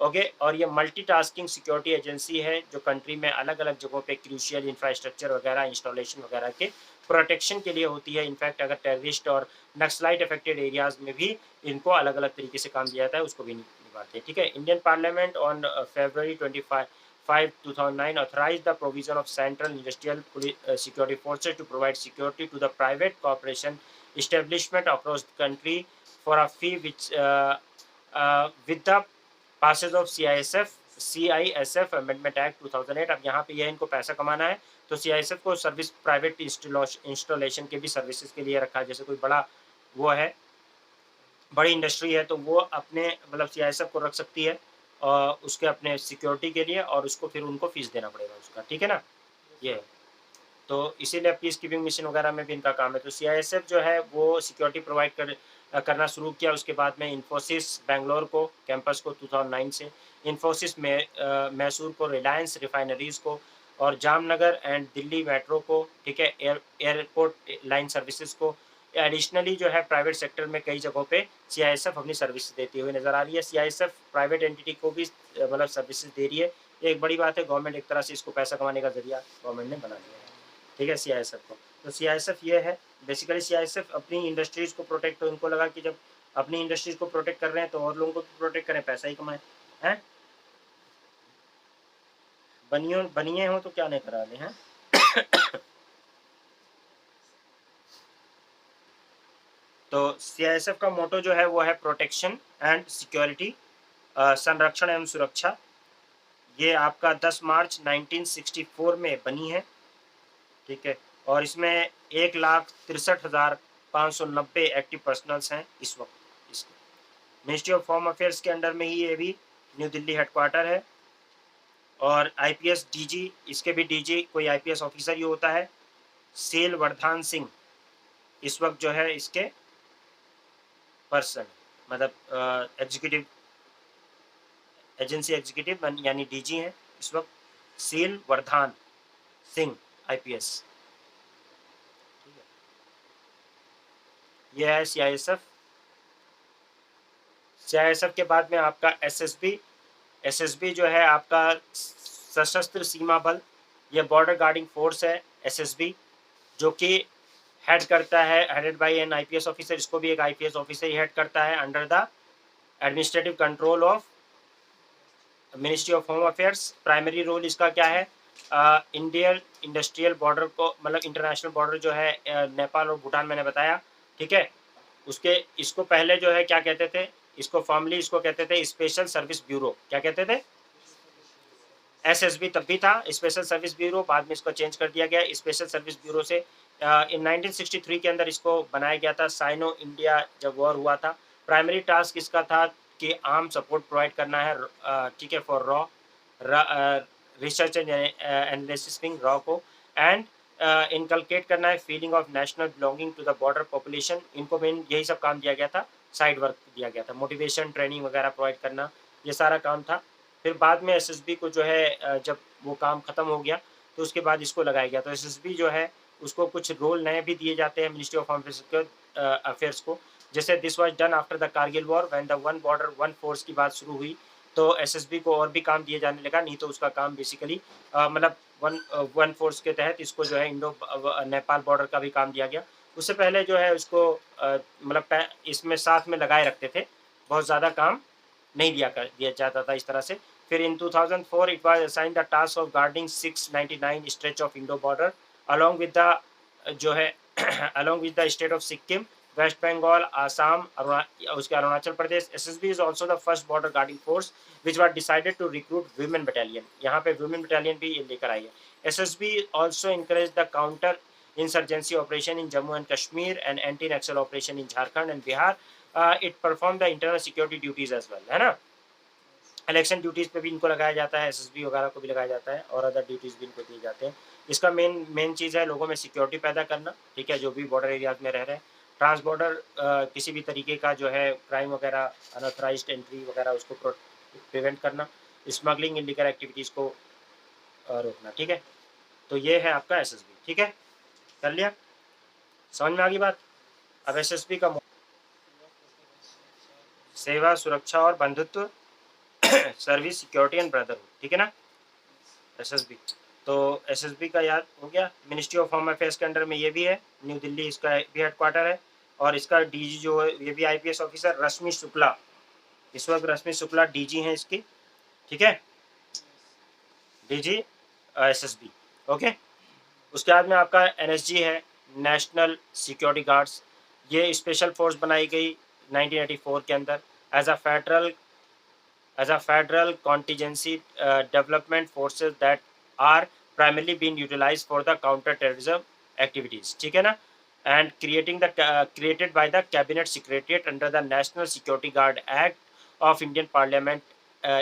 ओके। और ये मल्टीटास्किंग सिक्योरिटी एजेंसी है जो कंट्री में अलग अलग जगहों पे क्रूशियल इंफ्रास्ट्रक्चर वगैरह, इंस्टॉलेशन वगैरह के प्रोटेक्शन के लिए होती है। इनफैक्ट अगर टेररिस्ट और नक्सलाइट अफेक्टेड एरियाज में भी इनको अलग अलग तरीके से काम दिया जाता है, उसको भी निभाते हैं। ठीक है, Indian parliament on February 25, 2009 authorized the provision of central industrial security forces to provide security to the private corporation establishment across the country for a fee which with the passage of CISF Amendment Act 2008। अब यहाँ पे यह इनको पैसा कमाना है, तो CISF को सर्विस प्राइवेट इंस्टॉलेशन के भी सर्विसेज के लिए रखा है। जैसे कोई बड़ा वो है, बड़ी इंडस्ट्री है, तो वो अपने मतलब CISF को रख सकती है और उसके अपने सिक्योरिटी के लिए, और उसको फिर उनको फीस देना पड़ेगा उसका। ठीक है ना, ये तो इसीलिए पीस कीपिंग मिशन वगैरह में भी इनका काम है। तो CISF जो है वो सिक्योरिटी प्रोवाइड करना शुरू किया। उसके बाद में इन्फोसिस बेंगलोर को कैंपस को 2009 से, इन्फोसिस में मैसूर को, रिलायंस रिफाइनरीज को, और जामनगर एंड दिल्ली मेट्रो को। ठीक है, एयरपोर्ट लाइन सर्विसेज को। एडिशनली जो है प्राइवेट सेक्टर में कई जगहों पे CISF अपनी सर्विस देती हुई नज़र आ रही है। CISF प्राइवेट एंटिटी को भी मतलब सर्विसेज दे रही है। एक बड़ी बात है, गवर्नमेंट एक तरह से इसको पैसा कमाने का जरिया गवर्नमेंट ने बना दिया है। ठीक है, CISF को। तो CISF ये है बेसिकली, CISF अपनी इंडस्ट्रीज को प्रोटेक्ट, तो उनको लगा कि जब अपनी इंडस्ट्रीज को प्रोटेक्ट कर रहे हैं तो और लोगों को प्रोटेक्ट करें, पैसा ही कमाएं हैं। बनिए हो तो क्या नहीं करा ले हैं। तो CISF का मोटो जो है वो है प्रोटेक्शन एंड सिक्योरिटी, संरक्षण एवं सुरक्षा। ये आपका 10 मार्च 1964 में बनी है, ठीक है। और इसमें 1,63,590 एक्टिव पर्सनल्स हैं इस वक्त इसके। मिनिस्ट्री ऑफ होम अफेयर्स के अंडर में ही ये भी न्यू दिल्ली हेडक्वार्टर है। और IPS DG, इसके भी DG कोई IPS ऑफिसर ही होता है, सेल वर्धान सिंह इस वक्त जो है इसके पर्सन, मतलब एग्जीक्यूटिव, एजेंसी एग्जीक्यूटिव यानी DG हैं इस वक्त, सेल वर्धान सिंह IPS। ठीक है, यह है CISF। CISF के बाद में आपका SSB जो है आपका सशस्त्र सीमा बल, यह बॉर्डर गार्डिंग फोर्स है SSB, जो कि हेड करता है, headed by an IPS officer. इसको भी एक IPS ऑफिसर ही हेड करता है, under the administrative control of ministry of home affairs. Primary role इसका क्या है, इंडियन इंडस्ट्रियल बॉर्डर को, मतलब इंटरनेशनल बॉर्डर जो है नेपाल और भूटान मैंने बताया, ठीक है। उसके इसको पहले जो है क्या कहते थे, इसको फॉर्मली इसको कहते थे स्पेशल सर्विस ब्यूरो। क्या कहते थे? SSB तब भी था, स्पेशल सर्विस ब्यूरो। बाद में इसको चेंज कर दिया गया स्पेशल सर्विस ब्यूरो से। इन 1963 के अंदर इसको बनाया गया था, साइनो इंडिया जब वॉर हुआ था। प्राइमरी टास्क इसका था कि आर्म सपोर्ट प्रोवाइड करना है, ठीक है, for raw research and analysis wing raw को, एंड इनकलकेट करना है feeling of national belonging to the border population. इनको मेन यही सब काम दिया गया था, साइड वर्क दिया गया था, मोटिवेशन ट्रेनिंग वगैरह प्रोवाइड करना, ये सारा काम था। फिर बाद में SSB को जो है जब वो काम ख़त्म हो गया तो उसके बाद इसको लगाया गया। तो SSB जो है उसको कुछ रोल नए भी दिए जाते हैं मिनिस्ट्री ऑफ होम अफेयर्स को। जैसे this was done after the Kargil war when the one border one force की बात शुरू हुई, तो SSB को और भी काम दिए जाने लगा। नहीं तो उसका काम बेसिकली मतलब वन फोर्स के तहत इसको जो है इंडो नेपाल बॉर्डर का भी काम दिया गया। उससे पहले जो है उसको मतलब इसमें साथ में लगाए रखते थे, बहुत ज़्यादा काम नहीं दिया जाता था इस तरह से। फिर इन 2004 it was assigned the task of guarding 699 stretch of Indo border along with the जो है along with the state of Sikkim, West Bengal, Assam, उसके Arunachal Pradesh. SSB is also the first border guarding force which was decided to recruit women battalion। यहाँ पे women battalion भी ये लेकर आई है। SSB also encouraged the counter insurgency operation in Jammu and Kashmir and anti-Naxal operation in Jharkhand and Bihar। It performed the internal security duties as well, है ना। Election duties पे भी इनको लगाया जाता है, SSB वगैरह को भी लगाया जाता है, और अदर ड्यूटीज़ भी इनको दिए जाते हैं। इसका मेन चीज़ है लोगों में सिक्योरिटी पैदा करना, ठीक है, जो भी बॉर्डर एरियाज में रह रहे हैं। ट्रांस बॉर्डर किसी भी तरीके का जो है क्राइम वगैरह, अनऑथराइज्ड एंट्री वगैरह, उसको प्रिवेंट करना, स्मगलिंग इलीगल एक्टिविटीज़ को रोकना, ठीक है। तो ये है आपका SSB, ठीक है, कर लिया, समझ में आ गई बात। अब SSB का सेवा, सुरक्षा और बंधुत्व, सर्विस, सिक्योरिटी एंड ब्रदरहुड, ठीक है ना, SSB। तो SSB का याद हो गया। मिनिस्ट्री ऑफ होम अफेयर्स के अंडर में ये भी है, न्यू दिल्ली इसका भी हेडक्वार्टर है। और इसका DG जो है ये भी IPS ऑफिसर रश्मि शुक्ला, इस वक्त रश्मि शुक्ला DG हैं इसकी, ठीक है, DG SSB, ओके। उसके बाद में आपका NSG है, नेशनल सिक्योरिटी गार्ड्स। ये स्पेशल फोर्स बनाई गई 1984 के अंदर as a federal contingency development forces that are primarily being utilized for the counter terrorism activities, ठीक है ना, and created by the cabinet secretariat under the National Security Guard Act of Indian Parliament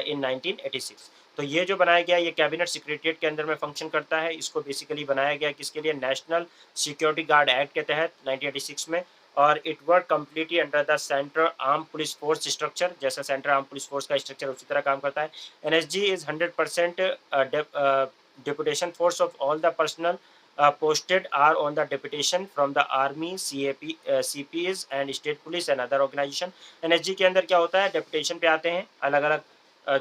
in 1986। तो ये जो बनाया गया ये cabinet secretariat के अंदर में फंक्शन करता है। इसको बेसिकली बनाया गया किसके लिए, नेशनल सिक्योरिटी गार्ड एक्ट के तहत 1986 में। और it work completely under the central arm police force structure, जैसा सेंट्रल आर्म पुलिस फोर्स का स्ट्रक्चर उसी तरह काम करता है। NSG is 100% deputation force of all the personnel posted are on the deputation from the army, CPs and state police and other organization। NSG के अंदर क्या होता है, डेपुटेशन पे आते हैं, अलग अलग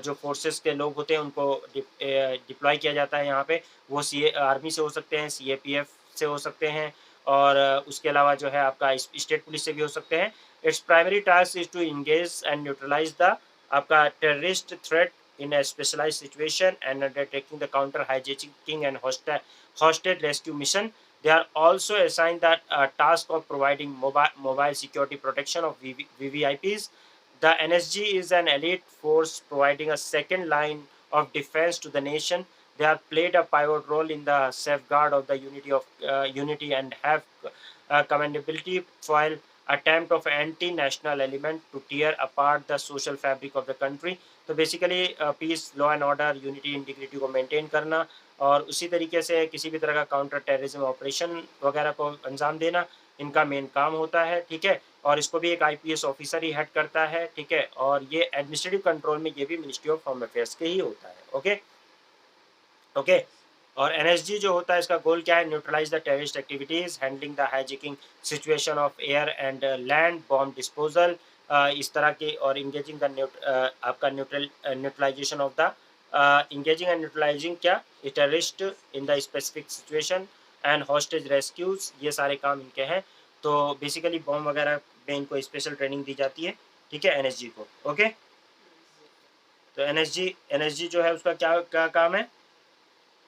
जो फोर्सेस के लोग होते हैं उनको डिप्लॉय किया जाता है यहाँ पे। वो आर्मी से हो सकते हैं, CAPF से हो सकते हैं और उसके अलावा जो है आपका स्टेट पुलिस से भी हो सकते हैं। Its primary task is to engage and neutralize the आपका terrorist threat in a specialized situation and undertaking the counter hijacking and hostage rescue mission. They are also assigned the task of providing mobile security protection of VVIPs. The NSG is an elite force providing a second line of defense to the nation. They have played a pivot role in the safeguard of the unity and have commendability while attempt of anti-national element to tear apart the social fabric of the country. तो basically peace, law and order, unity, integrity को maintain करना और उसी तरीके से किसी भी तरह का काउंटर टेररिज्म ऑपरेशन वगैरह को अंजाम देना इनका मेन काम होता है, ठीक है। और इसको भी एक आईपीएस ऑफिसर ही हेड करता है, ठीक है। और ये एडमिनिस्ट्रेटिव कंट्रोल में ये भी मिनिस्ट्री ऑफ होम अफेयर्स के ही होता है। Okay okay. और एनएसजी जो होता है इसका गोल क्या है? Neutralize the terrorist activities, handling the hijacking situation of air and land, bomb disposal, इस तरह के, और इंगेजिंग द आपका neutralization of the engaging and neutralizing क्या terrorist in the specific situation and hostage rescues, ये सारे काम इनके हैं। तो बेसिकली बॉम्ब वगैरह में इनको स्पेशल ट्रेनिंग दी जाती है, ठीक है, एनएसजी को। ओके, तो एनएसजी जो है उसका क्या क्या काम है?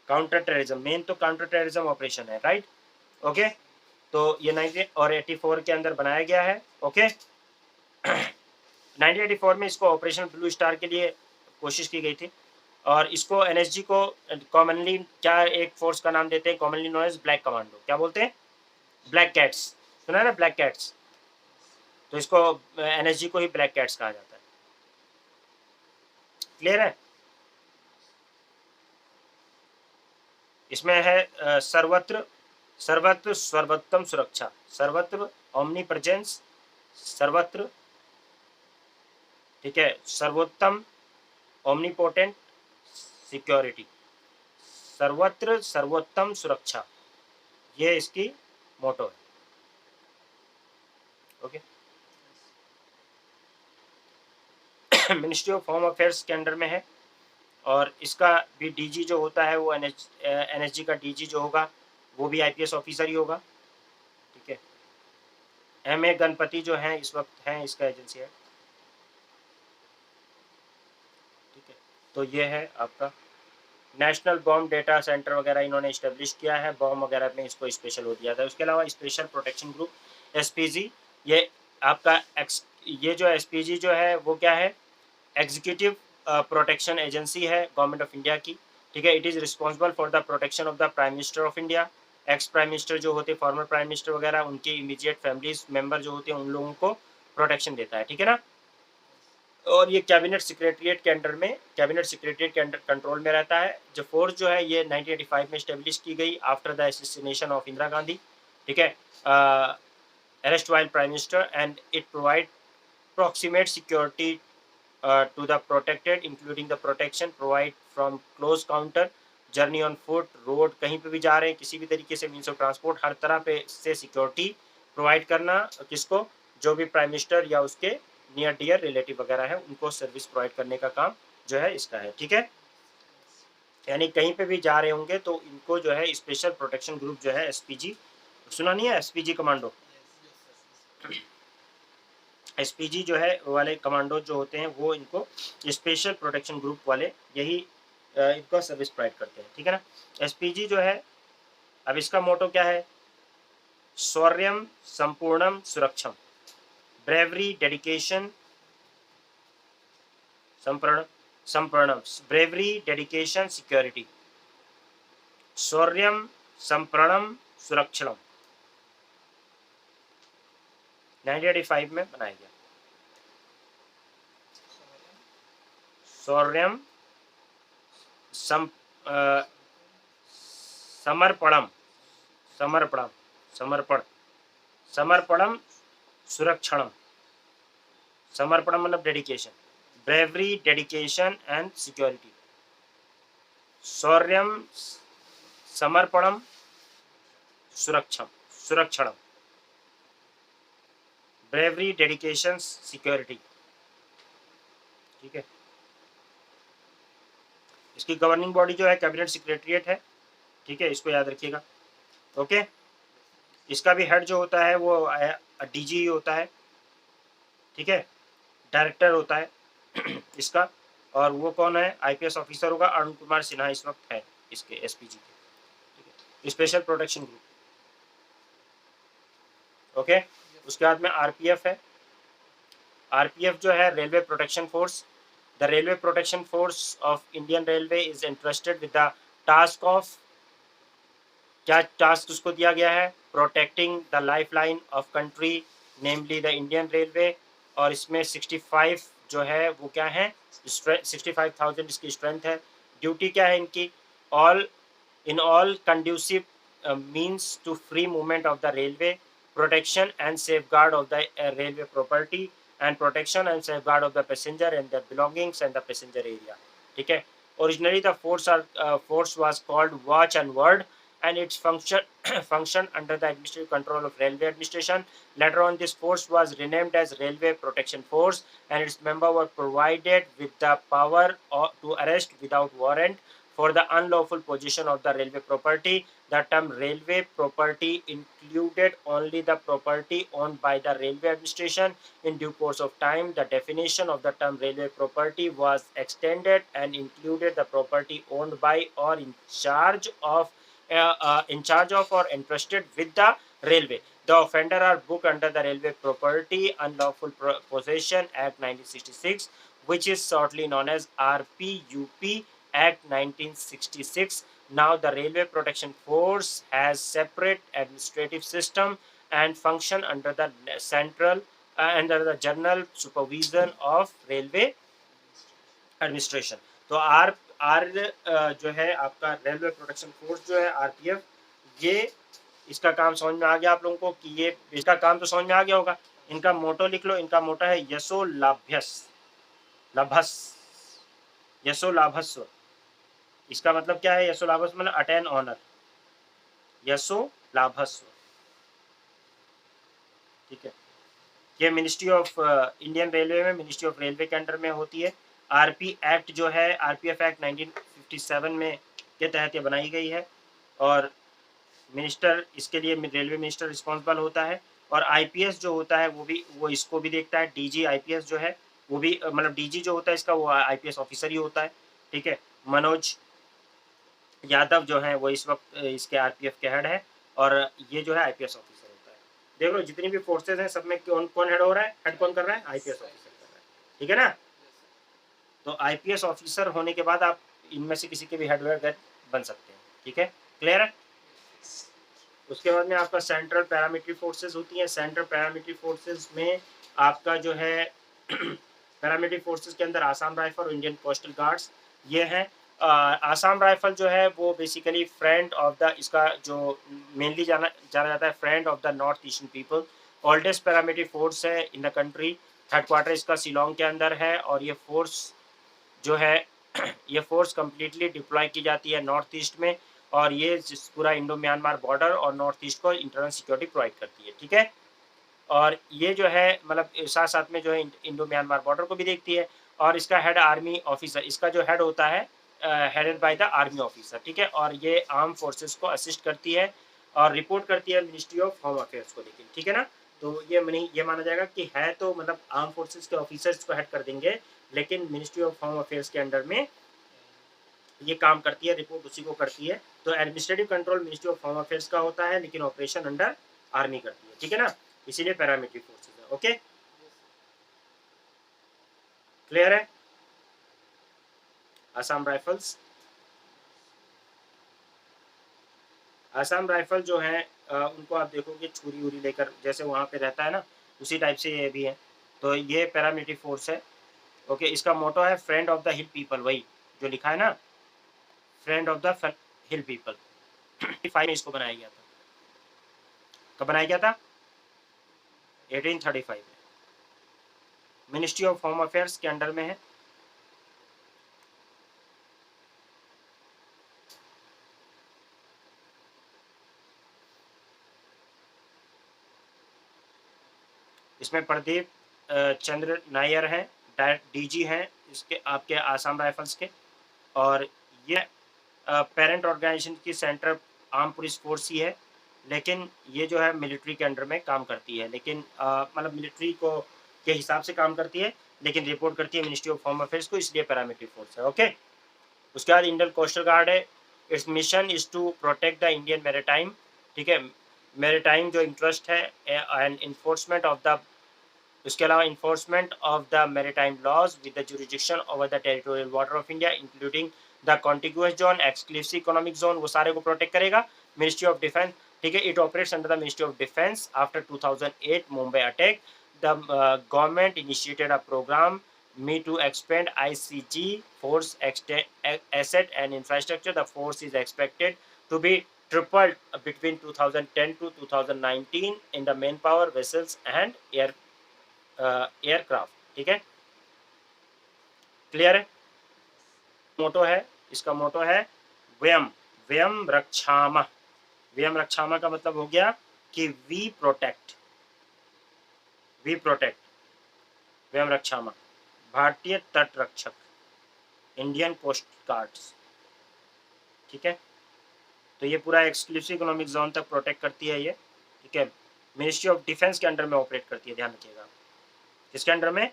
काउंटर टेररिज्म, मेन तो काउंटर टेररिज्म ऑपरेशन है, राइट। ओके, तो ये 19 और 84 के अंदर बनाया गया है। ओके 1984 में इसको ऑपरेशन ब्लू स्टार के लिए कोशिश की गई थी और इसको एनएसजी को कॉमनली क्या एक फोर्स का नाम देते हैं? Commonly known as black commando. क्या बोलते हैं? ब्लैक कैट्स, सुना है ना, ब्लैक कैट्स। तो इसको एनएसजी को ही ब्लैक कैट्स कहा जाता है। क्लियर है? इसमें है सर्वत्र सर्वत्र सर्वोत्तम सुरक्षा, सर्वत्र ओमनी प्रेजेंस, सर्वत्र, ठीक है, सर्वोत्तम ओमनीपोटेंट सिक्योरिटी, सर्वत्र सर्वोत्तम सुरक्षा, ये इसकी मोटो है। Okay ministry of home affairs के अंडर में है और इसका भी डीजी जो होता है वो एनएसजी का डीजी जो होगा वो भी आईपीएस ऑफिसर ही होगा, ठीक है। एमए गणपति जो हैं इस वक्त हैं इसका एजेंसी है, ठीक है। तो ये है आपका नेशनल बॉम्ब डेटा सेंटर वगैरह इन्होंने इस्टेब्लिश किया है, बॉम्ब वगैरह में इसको स्पेशल हो दिया था। उसके अलावा स्पेशल प्रोटेक्शन ग्रुप एसपीजी, ये आपका ये जो एसपीजी जो है वो क्या है? एग्जीक्यूटिव प्रोटेक्शन एजेंसी है गवर्नमेंट ऑफ इंडिया की, ठीक है। It is responsible for the protection of the prime minister of India, ex prime minister जो होते हैं, फॉर्मर प्राइम मिनिस्टर वगैरह, उनके इमीडिएट फैमिलीज मेंबर जो होते हैं उन लोगों को प्रोटेक्शन देता है, ठीक है ना। और ये कैबिनेट सेक्रेटरीट के अंडर में, कैबिनेट सेक्रेटरीट के अंडर कंट्रोल में रहता है। जो फोर्स जो है ये 1985 में स्टेब्लिश की गई after the assassination of Indira Gandhi, ठीक है, arrest while prime minister, and it provide proximate security to the protected including the protection provide from close counter, journey on foot, road, कहीं पे भी जा रहे हैं किसी भी तरीके से मीन्स ऑफ ट्रांसपोर्ट, हर तरह पे से सिक्योरिटी प्रोवाइड करना किसको? जो भी प्राइम मिनिस्टर या उसके नियर डियर रिलेटिव वगैरह है उनको सर्विस प्रोवाइड करने का काम जो है इसका है, ठीक है। यानी कहीं पे भी जा रहे होंगे तो इनको जो है स्पेशल प्रोटेक्शन ग्रुप जो है एसपीजी, सुना नहीं है एसपीजी कमांडो? एसपीजी जो है वाले कमांडो जो होते हैं वो इनको स्पेशल प्रोटेक्शन ग्रुप वाले यही इनको सर्विस प्रोवाइड करते हैं, ठीक है ना। एसपीजी जो है, अब इसका मोटो क्या है? शौर्यम संपूर्णम सुरक्षम, ब्रेवरी डेडिकेशन संपूर्णम, ब्रेवरी डेडिकेशन सिक्योरिटी, शौर्यम संपूर्णम सुरक्षणम, 1985 में बनाया गया। शौर्यम समर्पणम, समर्पणम, समर्पणम सुरक्षणम, समर्पणम मतलब dedication, bravery dedication and security, शौर्यम समर्पणम सुरक्षणम, ब्रेवरी डेडिकेशन सिक्योरिटी, ठीक है। इसकी गवर्निंग बॉडी जो है कैबिनेट सेक्रेटरीट है, ठीक है, इसको याद रखिएगा। ओके इसका भी हेड जो होता है वो डीजी होता है, ठीक है, डायरेक्टर होता है इसका। और वो कौन है, आईपीएस ऑफिसर होगा, अरुण कुमार सिन्हा इस वक्त है इसके एसपीजी के, ठीक है, स्पेशल प्रोटेक्शन ग्रुप। ओके, उसके बाद में आरपीएफ है। आरपीएफ जो है railway protection force. The railway protection force of Indian railway is interested with the task of, क्या टास्क उसको दिया गया है, protecting the life line of country namely the Indian railway. और इसमें 65 जो है वो क्या है, 65,000 इसकी स्ट्रेंथ है। ड्यूटी क्या है इनकी, all in all conducive means to free movement of the railway, protection and safeguard of the railway property, and protection and safeguard of the passenger and their belongings and the passenger area, ठीक है। Originally the force was called watch and ward, and its function under the administrative control of railway administration. Later on this force was renamed as railway protection force, and its members were provided with the power to arrest without warrant for the unlawful possession of the railway property. The term railway property included only the property owned by the railway administration. In due course of time, the definition of the term railway property was extended and included the property owned by or in charge of or entrusted with the railway. The offender are booked under the Railway Property Unlawful Possession Act 1966, which is shortly known as RPUP Act 1966. Now the Railway Protection Force has separate administrative system and function under the under the general supervision of railway administration. तो are जो है आपका railway protection force जो है RPF, ये इसका काम समझ में आ गया आप लोगों को कि ये इसका काम तो समझ में आ गया होगा। इनका मोटो लिख लो, इनका मोटो है यशो लाभस्व। इसका मतलब क्या है, यशो लाभस्व मतलब अटेन ऑनर, यशो लाभस्व, ठीक है। ये मिनिस्ट्री ऑफ इंडियन रेलवे में, मिनिस्ट्री ऑफ रेलवे के अंडर में होती है। आरपी एक्ट जो है, आरपीएफ एक्ट 1957 में के तहत ये बनाई गई है, और मिनिस्टर इसके लिए रेलवे मिनिस्टर रिस्पॉन्सिबल होता है। और आईपीएस जो होता है वो इसको भी देखता है। डीजी आईपीएस जो है वो भी मतलब डीजी जो होता है इसका वो आईपीएस ऑफिसर ही होता है, ठीक है। मनोज यादव जो है वो इस वक्त इसके आरपीएफ के हेड है, और ये जो है आईपीएस ऑफिसर होता है। देख लो जितनी भी फोर्सेज हैं सब में कौन कौन हेड हो रहा है, हेड कौन कर रहा है, आईपीएस ऑफिसर कर रहा है, ठीक है ना। तो आईपीएस ऑफिसर होने के बाद आप इनमें से किसी के भी हेड बन सकते हैं, ठीक है, क्लियर है। उसके बाद में आपका सेंट्रल पैरामिलिट्री फोर्सेस होती हैं। सेंट्रल पैरामिलिट्री फोर्सेस में आपका जो है पैरामिलिट्री फोर्सेस के अंदर आसाम राइफल और इंडियन कोस्टल गार्ड्स ये हैं। आसाम राइफल जो है वो बेसिकली फ्रेंड ऑफ द, इसका जो मेनली जाना जाता है friend of the north eastern people. Oldest paramilitary force है इन द कंट्री। हेडक्वार्टर इसका शिलोंग के अंदर है, और ये फोर्स जो है ये फोर्स कम्प्लीटली डिप्लॉय की जाती है नॉर्थ ईस्ट में, और ये पूरा इंडो म्यांमार बॉर्डर और नॉर्थ ईस्ट को इंटरनल सिक्योरिटी प्रोवाइड करती है, ठीक है। और ये जो है मतलब साथ साथ में जो है इंडो म्यांमार बॉर्डर को भी देखती है। और इसका हेड आर्मी ऑफिसर, इसका जो हेड होता है headed by the army officer, ठीक है। और ये आर्म फोर्सेस को असिस्ट करती है और रिपोर्ट करती है मिनिस्ट्री ऑफ होम अफेयर्स को, लेकिन ठीक है ना। तो ये माना जाएगा कि है तो मतलब आर्म फोर्सेस के ऑफिसर्स को हेड कर देंगे, लेकिन मिनिस्ट्री ऑफ होम अफेयर्स के अंडर में ये काम करती है, रिपोर्ट उसी को करती है। तो administrative control ministry of home affairs का होता है, लेकिन ऑपरेशन अंडर आर्मी करती है, ठीक है ना। इसीलिए पैरामिलिट्री फोर्सेस है, ओके, क्लियर है। असम राइफल्स, असम राइफल जो है उनको आप देखोगे छुरी उरी लेकर जैसे वहाँ पे रहता है ना, उसी टाइप से ये भी है। तो ये पैरामिलिट्री फोर्स है, ओके। इसका मोटो है friend of the hill people, वही जो लिखा है ना, friend of the hill people. 5 में इसको बनाया गया था। कब बनाया गया था, 1835 में। मिनिस्ट्री ऑफ होम अफेयर्स के अंडर में है। इसमें प्रदीप चंद्र नायर हैं, डीजी हैं इसके आपके आसाम राइफल्स के। और ये पेरेंट ऑर्गेनाइजेशन की सेंट्रल आर्म पुलिस फोर्स ही है, लेकिन ये जो है मिलिट्री के अंडर में काम करती है, लेकिन मतलब मिलिट्री को के हिसाब से काम करती है, लेकिन रिपोर्ट करती है मिनिस्ट्री ऑफ होम अफेयर्स को, इसलिए पैरामिलिट्री फोर्स है। ओके, उसके बाद इंडियन कोस्टल गार्ड है। Its mission is to protect the Indian maritime, ठीक है, मैरिटाइम जो इंटरेस्ट है एंड इन्फोर्समेंट ऑफ द, उसके अलावा enforcement of the maritime laws with the jurisdiction over the territorial water of India including the contiguous zone, exclusive economic zone, वो सारे को protect करेगा। मिनिस्ट्री ऑफ डिफेंस, ठीक है, it operates under the ministry of defence. After 2008 Mumbai attack, the government initiated a programme me to expand ICG force asset and infrastructure. The force is expected to be tripled between 2010 to 2019 in the manpower, vessels and aircraft, ठीक है, clear है। मोटो है, इसका मोटो है व्यम व्यम रक्षामा। व्यम रक्षामा का मतलब हो गया कि वी प्रोटेक्ट, वी प्रोटेक्ट, व्यम रक्षामा, भारतीय तट रक्षक, इंडियन कोस्ट गार्ड्स, ठीक है। तो ये पूरा एक्सक्लूसिव इकोनॉमिक जोन तक प्रोटेक्ट करती है ये, ठीक है। मिनिस्ट्री ऑफ डिफेंस के अंडर में ऑपरेट करती है, ध्यान रखिएगा। किसके अंडर में?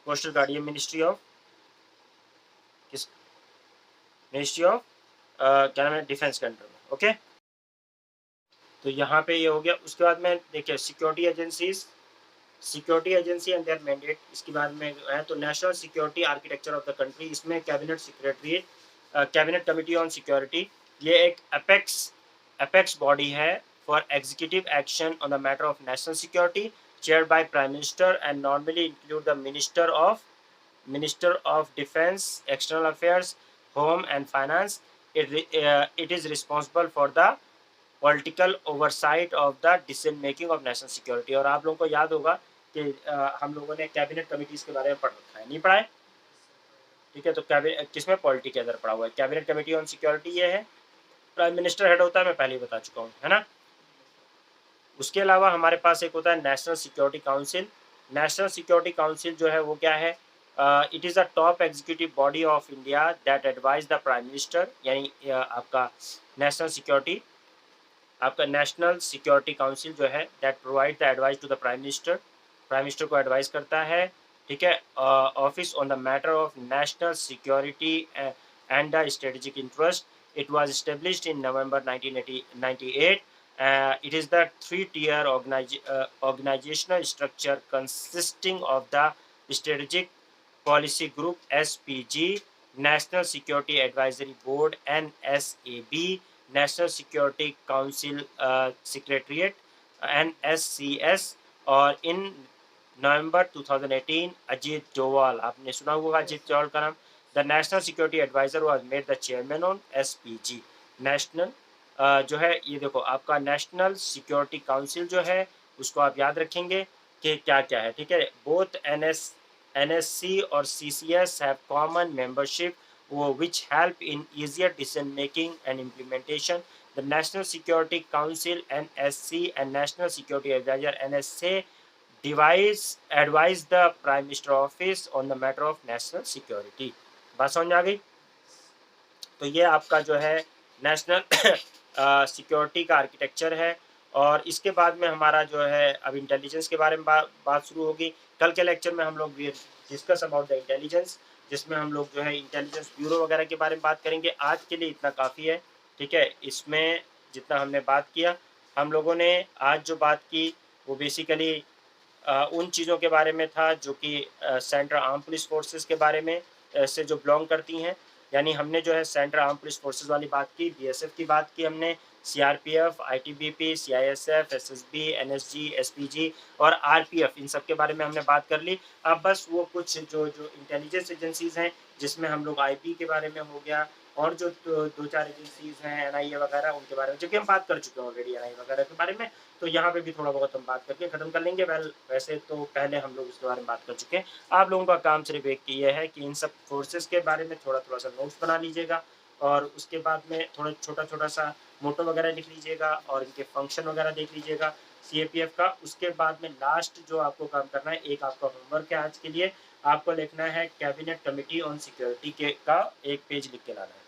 Coastal guard. ये मिनिस्ट्री ऑफ किस, मिनिस्ट्री ऑफ क्या नाम है, डिफेंस के अंडर में। ओके, तो यहाँ पे ये हो गया। उसके बाद में देखिए security agencies, security agency and their mandate, इसके बाद में है तो national security architecture of the country. इसमें cabinet secretariat, cabinet committee on security, ये एक अपेक्स बॉडी है for executive action on the matter of national security, chaired by Prime Minister and normally include the Minister of Defense, External Affairs, Home and Finance. It is responsible for the political oversight of the decision making of national security। और आप लोगों को याद होगा कि हम लोगों ने कैबिनेट कमिटीज के बारे में पढ़ रखा है, नहीं पढ़ा है, ठीक है। तो कैबिनेट किसमें, पॉलिटी के अंदर पढ़ा हुआ है। कैबिनेट कमेटी ऑन सिक्योरिटी ये है, प्राइम मिनिस्टर हेड होता है, मैं पहले ही बता चुका हूँ, है ना। उसके अलावा हमारे पास एक होता है national security council. National security council जो है वो क्या है, it is a top executive body of India that advise the prime minister, यानी आपका नेशनल सिक्योरिटी, आपका नेशनल सिक्योरिटी काउंसिल जो है that provide the advice to the prime minister, prime minister को एडवाइस करता है, ठीक है। Office on the matter of national security and the strategic interest, it was established in November 1998। It is the three-tier organizational structure consisting of the Strategic Policy Group (SPG), National Security Advisory Board (NSAB), National Security Council Secretariat (NSCS). और इन नवंबर 2018 अजीत डोवाल, आपने सुना होगा अजीत डोवाल का नाम, the national security adviser was made the chairman on SPG. National जो है ये देखो आपका नेशनल सिक्योरिटी काउंसिल जो है उसको आप याद रखेंगे कि क्या क्या है, ठीक है। बोथ एनएससी और सीसीएस हैव कॉमन मेंबरशिप वो which help in easier decision making and implementation. The national security council NSC and national security adviser NSA advise the Prime Minister office on the matter of national security. बात समझ में आ गई। तो ये आपका जो है नेशनल सिक्योरिटी का आर्किटेक्चर है। और इसके बाद में हमारा जो है अब इंटेलिजेंस के बारे में बात शुरू होगी। कल के लेक्चर में हम लोग डिस्कस अबाउट द इंटेलिजेंस, जिसमें हम लोग जो है इंटेलिजेंस ब्यूरो वगैरह के बारे में बात करेंगे। आज के लिए इतना काफ़ी है, ठीक है। इसमें जितना हमने बात किया, हम लोगों ने आज जो बात की वो बेसिकली उन चीज़ों के बारे में था जो कि सेंट्रल आर्म पुलिस फोर्सेस के बारे में से जो बिलोंग करती हैं। यानी हमने जो है सेंट्रल आर्म पुलिस फोर्सेस वाली बात की, बीएसएफ की बात की हमने, CRPF, ITBP, CISF, SSB, NSG, SPG और आरपीएफ, इन सब के बारे में हमने बात कर ली। अब बस वो कुछ जो इंटेलिजेंस एजेंसीज हैं जिसमें हम लोग आईपी के बारे में हो गया और जो दो चार एजेंसीज हैं एनआईए वगैरह, उनके बारे में जो कि हम बात कर चुके हैं ऑलरेडी एनआईए वगैरह के बारे में, तो यहाँ पे भी थोड़ा बहुत हम बात करके ख़त्म कर लेंगे। वैसे तो पहले हम लोग इसके बारे में बात कर चुके हैं। आप लोगों का काम सिर्फ एक ये है कि इन सब फोर्सेस के बारे में थोड़ा थोड़ा सा नोट्स बना लीजिएगा और उसके बाद में थोड़ा छोटा सा मोटो वगैरह लिख लीजिएगा और इनके फंक्शन वगैरह देख लीजिएगा सीएपीएफ का। उसके बाद में लास्ट जो आपको काम करना है, एक आपका होमवर्क है आज के लिए, आपको लिखना है कैबिनेट कमेटी ऑन सिक्योरिटी के का एक पेज लिख के लाना है।